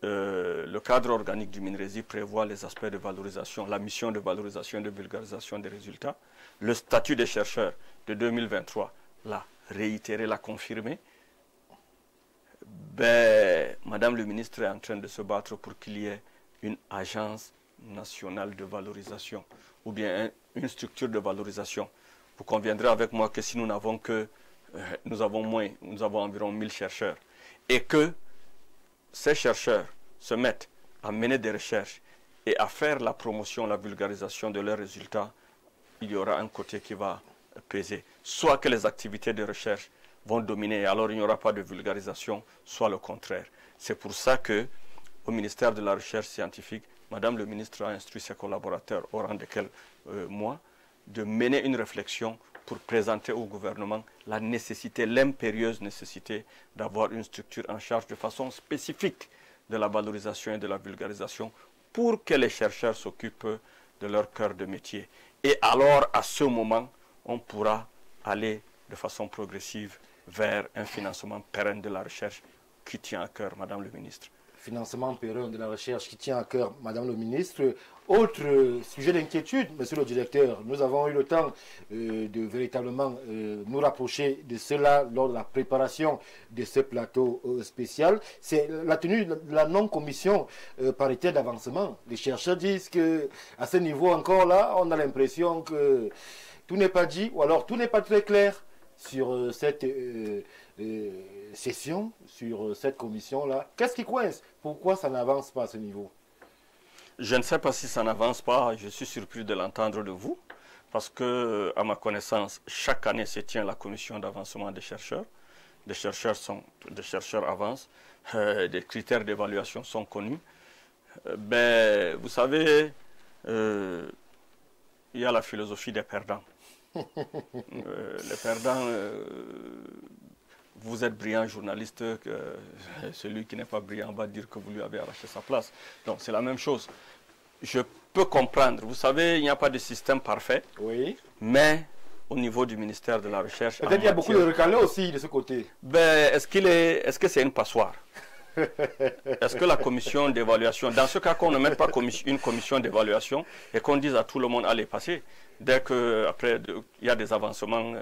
le cadre organique du MINRESI prévoit les aspects de valorisation, la mission de valorisation et de vulgarisation des résultats. Le statut des chercheurs de 2023 l'a réitéré, l'a confirmé. Madame le ministre est en train de se battre pour qu'il y ait une agence nationale de valorisation ou bien une structure de valorisation. Vous conviendrez avec moi que si nous n'avons que, nous avons environ 1000 chercheurs et que ces chercheurs se mettent à mener des recherches et à faire la promotion, la vulgarisation de leurs résultats, il y aura un côté qui va peser. Soit que les activités de recherche vont dominer et alors il n'y aura pas de vulgarisation, soit le contraire. C'est pour ça que au ministère de la Recherche scientifique, Madame le ministre a instruit ses collaborateurs, au rang desquels moi, de mener une réflexion pour présenter au gouvernement la nécessité, l'impérieuse nécessité d'avoir une structure en charge de façon spécifique de la valorisation et de la vulgarisation pour que les chercheurs s'occupent de leur cœur de métier. Et alors, à ce moment, on pourra aller de façon progressive vers un financement pérenne de la recherche qui tient à cœur, Madame le ministre. Financement pérenne de la recherche qui tient à cœur, Madame le ministre. Autre sujet d'inquiétude, Monsieur le directeur, nous avons eu le temps de véritablement nous rapprocher de cela lors de la préparation de ce plateau spécial. C'est la tenue de la non-commission paritaire d'avancement. Les chercheurs disent qu'à ce niveau encore là, on a l'impression que tout n'est pas dit ou alors tout n'est pas très clair sur cette session, sur cette commission-là. Qu'est-ce qui coince? Pourquoi ça n'avance pas à ce niveau? Je ne sais pas si ça n'avance pas. Je suis surpris de l'entendre de vous. Parce que, à ma connaissance, chaque année se tient la commission d'avancement des chercheurs. Des chercheurs avancent. Des critères d'évaluation sont connus. Vous savez, il y a la philosophie des perdants. Les perdants, vous êtes brillant journaliste, celui qui n'est pas brillant va dire que vous lui avez arraché sa place. Donc c'est la même chose. Je peux comprendre, vous savez, il n'y a pas de système parfait, oui, mais au niveau du ministère de la Recherche... Peut-être qu'il y a beaucoup de recalés aussi de ce côté. Est-ce que c'est une passoire? Est-ce que la commission d'évaluation, dans ce cas qu'on ne mette pas une commission d'évaluation et qu'on dise à tout le monde allez passer, dès que après il y a des avancements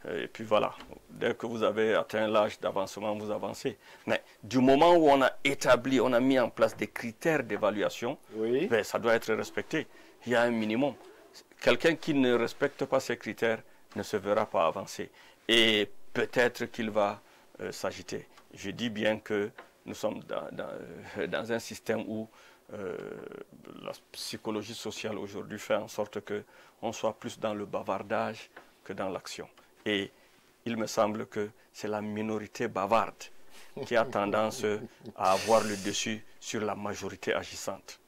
et puis voilà, dès que vous avez atteint l'âge d'avancement, vous avancez. Mais du moment où on a établi, on a mis en place des critères d'évaluation, oui, ça doit être respecté. Il y a un minimum. Quelqu'un qui ne respecte pas ces critères ne se verra pas avancer et peut-être qu'il va s'agiter. Je dis bien que nous sommes dans un système où la psychologie sociale aujourd'hui fait en sorte qu'on soit plus dans le bavardage que dans l'action. Et il me semble que c'est la minorité bavarde qui a tendance à avoir le dessus sur la majorité agissante.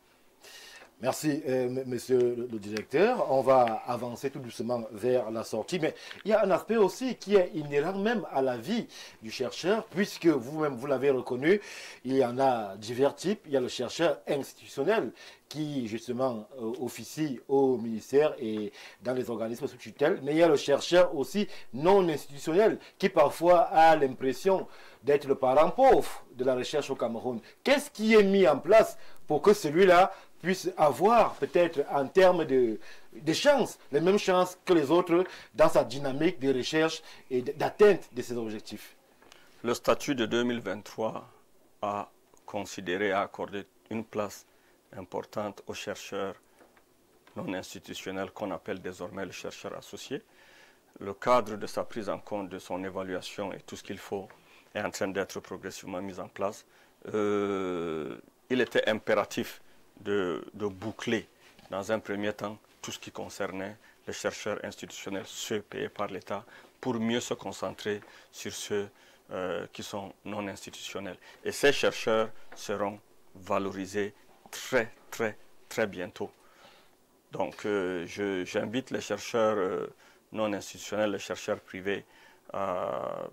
Merci, monsieur le directeur. On va avancer tout doucement vers la sortie. Mais il y a un aspect aussi qui est inhérent même à la vie du chercheur, puisque vous-même, vous l'avez reconnu, il y en a divers types. Il y a le chercheur institutionnel qui, justement, officie au ministère et dans les organismes sous tutelle. Mais il y a le chercheur aussi non institutionnel qui, parfois, a l'impression d'être le parent pauvre de la recherche au Cameroun. Qu'est-ce qui est mis en place pour que celui-là puisse avoir peut-être en termes de chances, les mêmes chances que les autres dans sa dynamique de recherche et d'atteinte de ses objectifs? Le statut de 2023 a considéré, a accordé une place importante aux chercheurs non institutionnels qu'on appelle désormais le chercheur associé. Le cadre de sa prise en compte, de son évaluation et tout ce qu'il faut est en train d'être progressivement mis en place. Il était impératif de boucler dans un premier temps tout ce qui concernait les chercheurs institutionnels, ceux payés par l'État, pour mieux se concentrer sur ceux qui sont non institutionnels. Et ces chercheurs seront valorisés très, très, très bientôt. Donc j'invite les chercheurs non institutionnels, les chercheurs privés, à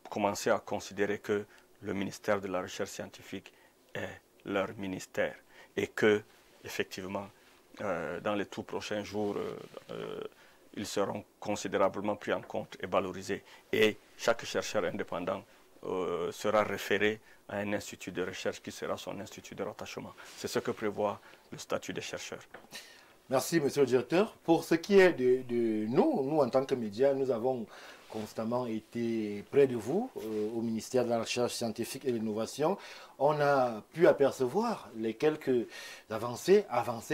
commencer à considérer que le ministère de la Recherche scientifique est leur ministère. Et que, effectivement, dans les tout prochains jours, ils seront considérablement pris en compte et valorisés. Et chaque chercheur indépendant sera référé à un institut de recherche qui sera son institut de rattachement. C'est ce que prévoit le statut des chercheurs. Merci, monsieur le directeur. Pour ce qui est de nous en tant que médias, nous avons constamment été près de vous, au ministère de la Recherche scientifique et de l'Innovation. On a pu apercevoir les quelques avancées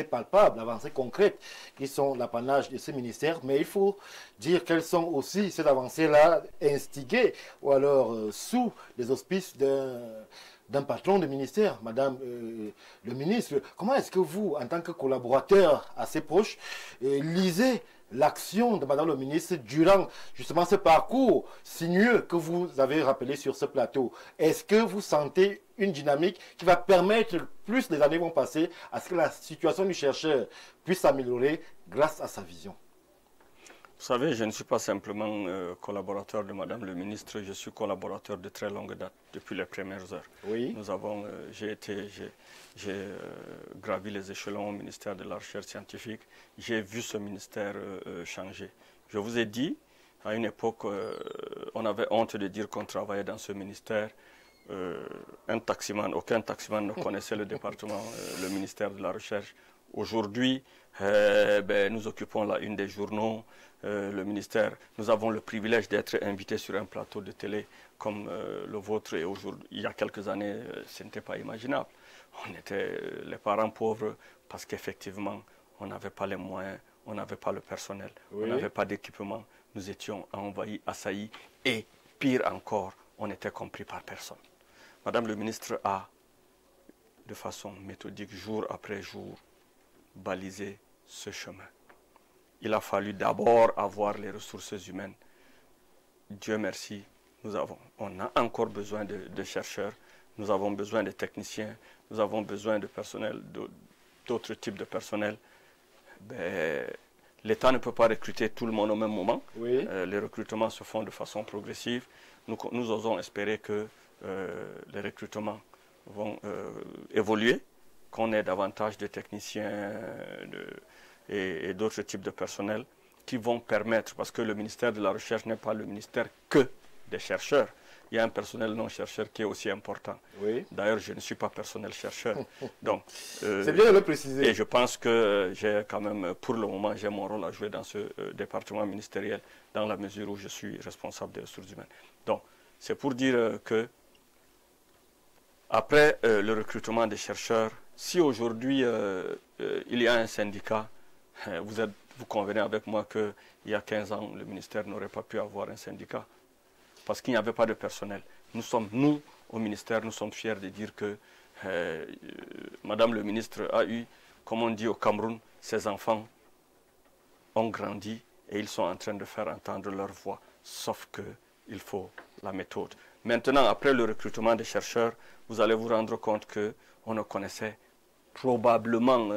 palpables, avancées concrètes, qui sont l'apanage de ce ministère. Mais il faut dire quelles sont aussi ces avancées-là instigées, ou alors sous les auspices d'un patron de ministère, Madame le ministre. Comment est-ce que vous, en tant que collaborateur assez proche, lisez l'action de Madame le ministre durant justement ce parcours sinueux que vous avez rappelé sur ce plateau? Est-ce que vous sentez une dynamique qui va permettre, plus les années vont passer, à ce que la situation du chercheur puisse s'améliorer grâce à sa vision? Vous savez, je ne suis pas simplement collaborateur de Madame le ministre, je suis collaborateur de très longue date, depuis les premières heures. Oui. J'ai gravi les échelons au ministère de la Recherche scientifique, j'ai vu ce ministère changer. Je vous ai dit, à une époque, on avait honte de dire qu'on travaillait dans ce ministère. Aucun taximan ne connaissait le département, le ministère de la Recherche. Aujourd'hui, nous occupons la une des journaux, le ministère. Nous avons le privilège d'être invités sur un plateau de télé comme le vôtre. Et aujourd'hui, il y a quelques années, ce n'était pas imaginable. On était les parents pauvres parce qu'effectivement, on n'avait pas les moyens, on n'avait pas le personnel, oui. On n'avait pas d'équipement. Nous étions envahis, assaillis et pire encore, on était compris par personne. Madame le ministre a, de façon méthodique, jour après jour, balisé ce chemin. Il a fallu d'abord avoir les ressources humaines. Dieu merci, on a encore besoin de chercheurs, nous avons besoin de techniciens, nous avons besoin de personnel, d'autres types de personnel. L'État ne peut pas recruter tout le monde au même moment. Oui. Les recrutements se font de façon progressive. Nous osons espérer que les recrutements vont évoluer, qu'on ait davantage de techniciens et d'autres types de personnel qui vont permettre, parce que le ministère de la Recherche n'est pas le ministère que des chercheurs. Il y a un personnel non chercheur qui est aussi important. Oui. D'ailleurs, je ne suis pas personnel chercheur. Donc, c'est bien de le préciser. Et je pense que j'ai quand même, pour le moment, j'ai mon rôle à jouer dans ce département ministériel, dans la mesure où je suis responsable des ressources humaines. Donc, c'est pour dire que après le recrutement des chercheurs, si aujourd'hui il y a un syndicat, vous convenez avec moi qu'il y a 15 ans, le ministère n'aurait pas pu avoir un syndicat parce qu'il n'y avait pas de personnel. Nous, au ministère, nous sommes fiers de dire que Madame le ministre a eu, comme on dit au Cameroun, ses enfants ont grandi et ils sont en train de faire entendre leur voix, sauf qu'il faut la méthode. Maintenant, après le recrutement des chercheurs, vous allez vous rendre compte qu'on ne connaissait probablement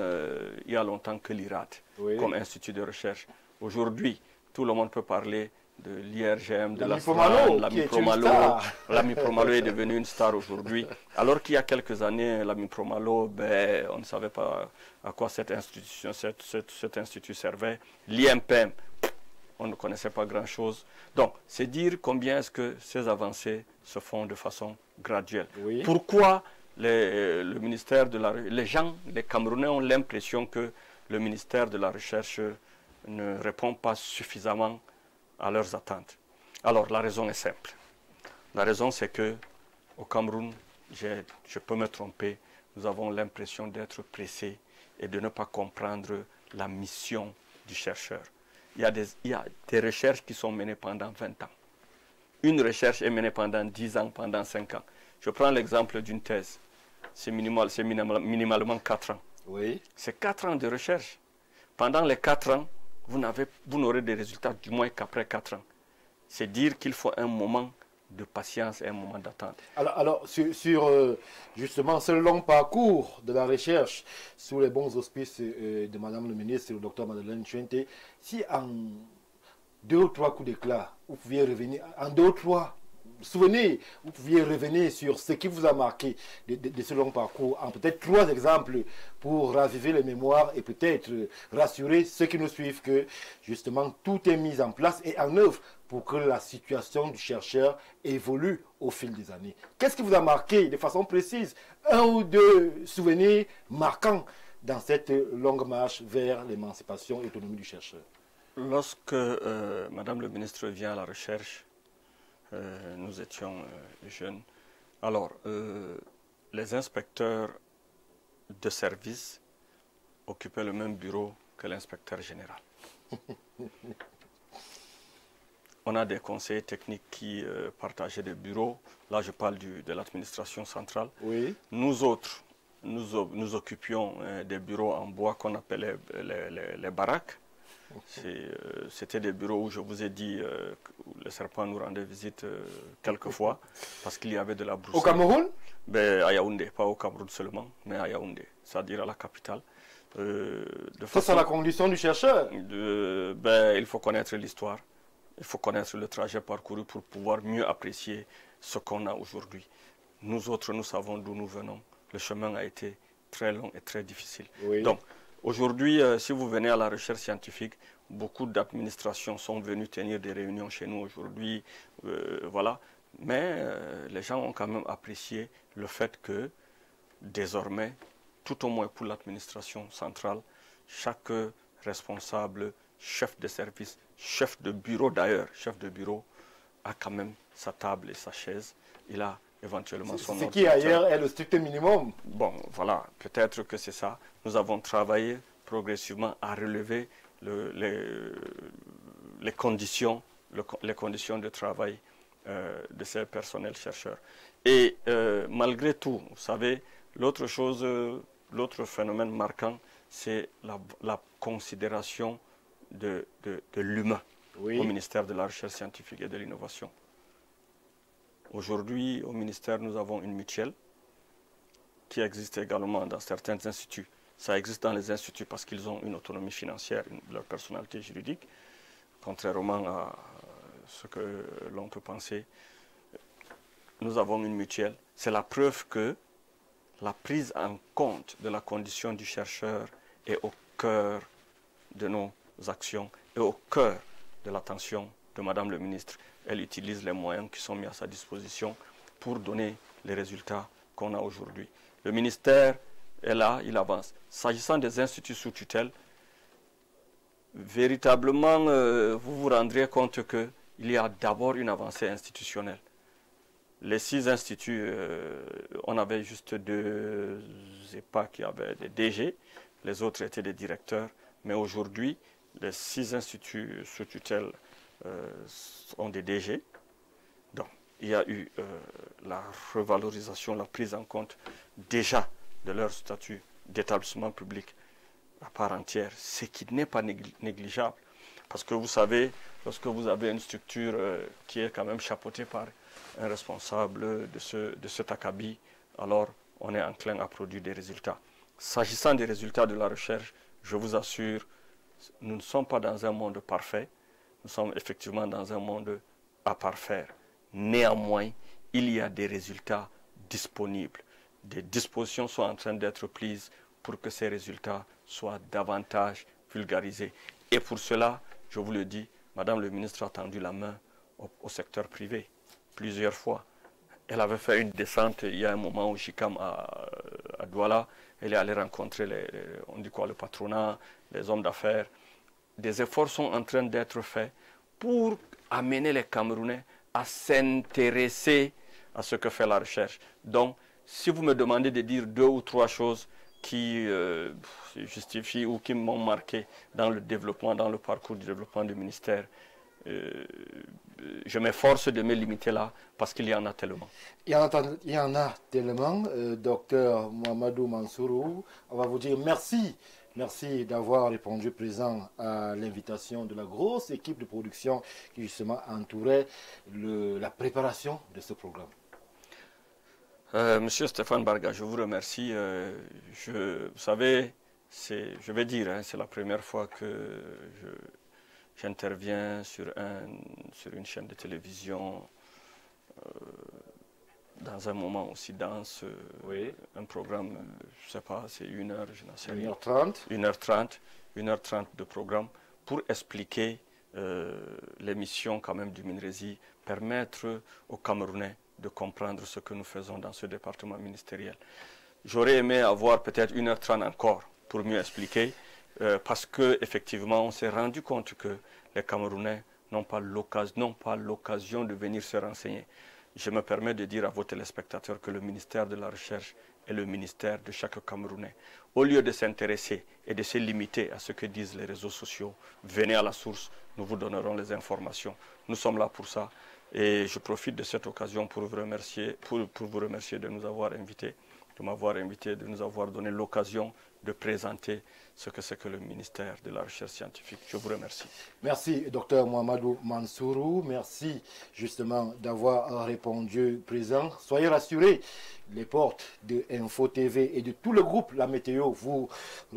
il y a longtemps que l'IRAD, oui, comme institut de recherche. Aujourd'hui, tout le monde peut parler de l'IRGM, de la SRAN, l'ami Promalo. L'ami Promalo est devenu une star aujourd'hui. Alors qu'il y a quelques années, l'ami Promalo, on ne savait pas à quoi cette institution, cet institut servait. L'IMPM, on ne connaissait pas grand-chose. Donc, c'est dire combien est-ce que ces avancées se font de façon graduelle. Oui. Pourquoi le ministère de la Recherche, les Camerounais ont l'impression que le ministère de la Recherche ne répond pas suffisamment à leurs attentes. Alors, la raison est simple. La raison, c'est que au Cameroun, je peux me tromper, nous avons l'impression d'être pressés et de ne pas comprendre la mission du chercheur. Il y a des recherches qui sont menées pendant 20 ans. Une recherche est menée pendant 10 ans, pendant 5 ans. Je prends l'exemple d'une thèse. C'est minimalement 4 ans. Oui. C'est 4 ans de recherche. Pendant les 4 ans, vous n'aurez des résultats du moins qu'après 4 ans. C'est dire qu'il faut un moment de patience et un moment d'attente. Alors sur justement ce long parcours de la recherche, sous les bons auspices de Madame le ministre et le docteur Madeleine Chuente, si en 2 ou 3 coups d'éclat, vous pouviez revenir, en 2 ou 3 souvenirs, vous pouviez revenir sur ce qui vous a marqué de ce long parcours, en peut-être 3 exemples pour raviver les mémoires et peut-être rassurer ceux qui nous suivent que justement tout est mis en place et en œuvre pour que la situation du chercheur évolue au fil des années. Qu'est-ce qui vous a marqué de façon précise? 1 ou 2 souvenirs marquants dans cette longue marche vers l'émancipation et l'autonomie du chercheur? Lorsque Madame le ministre vient à la recherche, nous étions jeunes. Alors, les inspecteurs de service occupaient le même bureau que l'inspecteur général. On a des conseillers techniques qui partageaient des bureaux. Là, je parle de l'administration centrale. Oui. Nous autres, nous occupions des bureaux en bois qu'on appelait les baraques. C'était des bureaux où je vous ai dit que le serpent nous rendait visite quelques fois parce qu'il y avait de la broussaille. Au Cameroun? Ben, à Yaoundé, pas au Cameroun seulement, mais à Yaoundé, c'est-à-dire à la capitale. Ça, c'est la condition du chercheur. Il faut connaître l'histoire, il faut connaître le trajet parcouru pour pouvoir mieux apprécier ce qu'on a aujourd'hui. Nous autres, nous savons d'où nous venons. Le chemin a été très long et très difficile. Oui. Donc, aujourd'hui, si vous venez à la recherche scientifique, beaucoup d'administrations sont venues tenir des réunions chez nous aujourd'hui, voilà. Mais les gens ont quand même apprécié le fait que, désormais, tout au moins pour l'administration centrale, chaque responsable, chef de service, chef de bureau d'ailleurs, chef de bureau, a quand même sa table et sa chaise. Il a éventuellement son ordinateur. Ce qui ailleurs est le strict minimum. Bon, voilà, peut-être que c'est ça. Nous avons travaillé progressivement à relever les conditions de travail de ces personnels chercheurs. Et malgré tout, vous savez, l'autre phénomène marquant, c'est la considération de l'humain au ministère de la Recherche scientifique et de l'Innovation. Aujourd'hui, au ministère, nous avons une mutuelle qui existe également dans certains instituts. Ça existe dans les instituts parce qu'ils ont une autonomie financière, leur personnalité juridique, contrairement à ce que l'on peut penser. Nous avons une mutuelle. C'est la preuve que la prise en compte de la condition du chercheur est au cœur de nos actions et au cœur de l'attention de Madame le ministre. Elle utilise les moyens qui sont mis à sa disposition pour donner les résultats qu'on a aujourd'hui. Le ministère est là, il avance. S'agissant des instituts sous tutelle, véritablement, vous vous rendrez compte qu'il y a d'abord une avancée institutionnelle. Les 6 instituts, on avait juste 2 EPA qui avaient des DG, les autres étaient des directeurs, mais aujourd'hui, les 6 instituts sous tutelle ont des DG. Donc, il y a eu la revalorisation, la prise en compte déjà de leur statut d'établissement public à part entière, ce qui n'est pas négligeable. Parce que vous savez, lorsque vous avez une structure qui est quand même chapeautée par un responsable de cet acabit, alors on est enclin à produire des résultats. S'agissant des résultats de la recherche, je vous assure, nous ne sommes pas dans un monde parfait, nous sommes effectivement dans un monde à parfaire. Néanmoins, il y a des résultats disponibles. Des dispositions sont en train d'être prises pour que ces résultats soient davantage vulgarisés. Et pour cela, je vous le dis, Madame le ministre a tendu la main au secteur privé plusieurs fois. Elle avait fait une descente il y a un moment au Chicam à Douala. Elle est allée rencontrer le patronat, les hommes d'affaires. Des efforts sont en train d'être faits pour amener les Camerounais à s'intéresser à ce que fait la recherche. Donc, si vous me demandez de dire 2 ou 3 choses qui justifient ou qui m'ont marqué dans le développement, dans le parcours du développement du ministère, je m'efforce de me limiter là parce qu'il y en a tellement. Il y en a tellement. Docteur Mohamedou Mansourou, on va vous dire merci. Merci d'avoir répondu présent à l'invitation de la grosse équipe de production qui justement entourait la préparation de ce programme. Monsieur Stéphane Barga, je vous remercie. Vous savez, je vais dire, c'est la première fois que j'interviens sur une chaîne de télévision dans un moment aussi dense. Un programme, je ne sais pas, c'est 1 heure, je n'en sais rien. 1h30. 1h30 de programme pour expliquer les missions quand même du MINRESI, permettre aux Camerounais de comprendre ce que nous faisons dans ce département ministériel. J'aurais aimé avoir peut-être 1h30 encore pour mieux expliquer. parce qu'effectivement, on s'est rendu compte que les Camerounais n'ont pas l'occasion de venir se renseigner. Je me permets de dire à vos téléspectateurs que le ministère de la Recherche est le ministère de chaque Camerounais. Au lieu de s'intéresser et de se limiter à ce que disent les réseaux sociaux, venez à la source, nous vous donnerons les informations. Nous sommes là pour ça. Et je profite de cette occasion pour vous remercier, de nous avoir invités, de m'avoir invité, de nous avoir donné l'occasion de présenter ce que c'est que le ministère de la Recherche scientifique. Je vous remercie. Merci, Dr Mohamedou Mansourou. Merci justement d'avoir répondu présent. Soyez rassurés, les portes de Info TV et de tout le groupe La Météo vous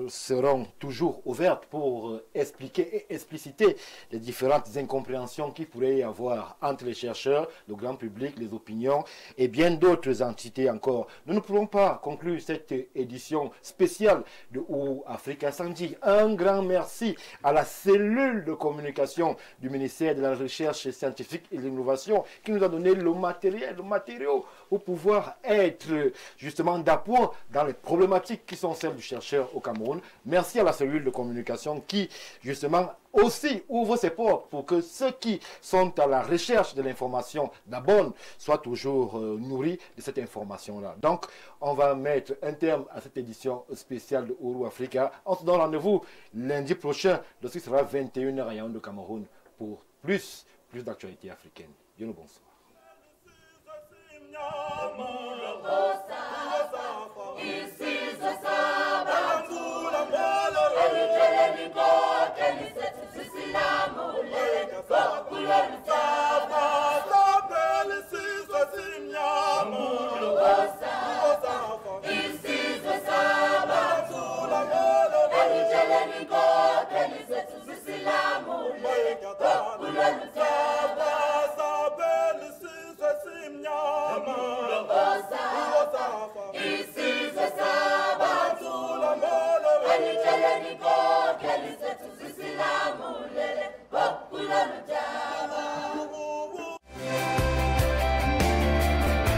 seront toujours ouvertes pour expliquer et expliciter les différentes incompréhensions qu'il pourrait y avoir entre les chercheurs, le grand public, les opinions et bien d'autres entités encore. Nous ne pourrons pas conclure cette édition spéciale de Ourou Africa sans dire un grand merci à la cellule de communication du ministère de la Recherche scientifique et de l'Innovation qui nous a donné le matériau pour pouvoir être justement d'appoint dans les problématiques qui sont celles du chercheur au Cameroun. Merci à la cellule de communication qui justement aussi ouvre ses portes pour que ceux qui sont à la recherche de l'information, la bonne, soient toujours nourris de cette information-là. Donc, on va mettre un terme à cette édition spéciale de Ourou Africa. On se donne rendez-vous lundi prochain, lorsqu'il sera 21h à Yaoundé, Cameroun, pour plus d'actualités africaines. Bien le bonsoir. Ici,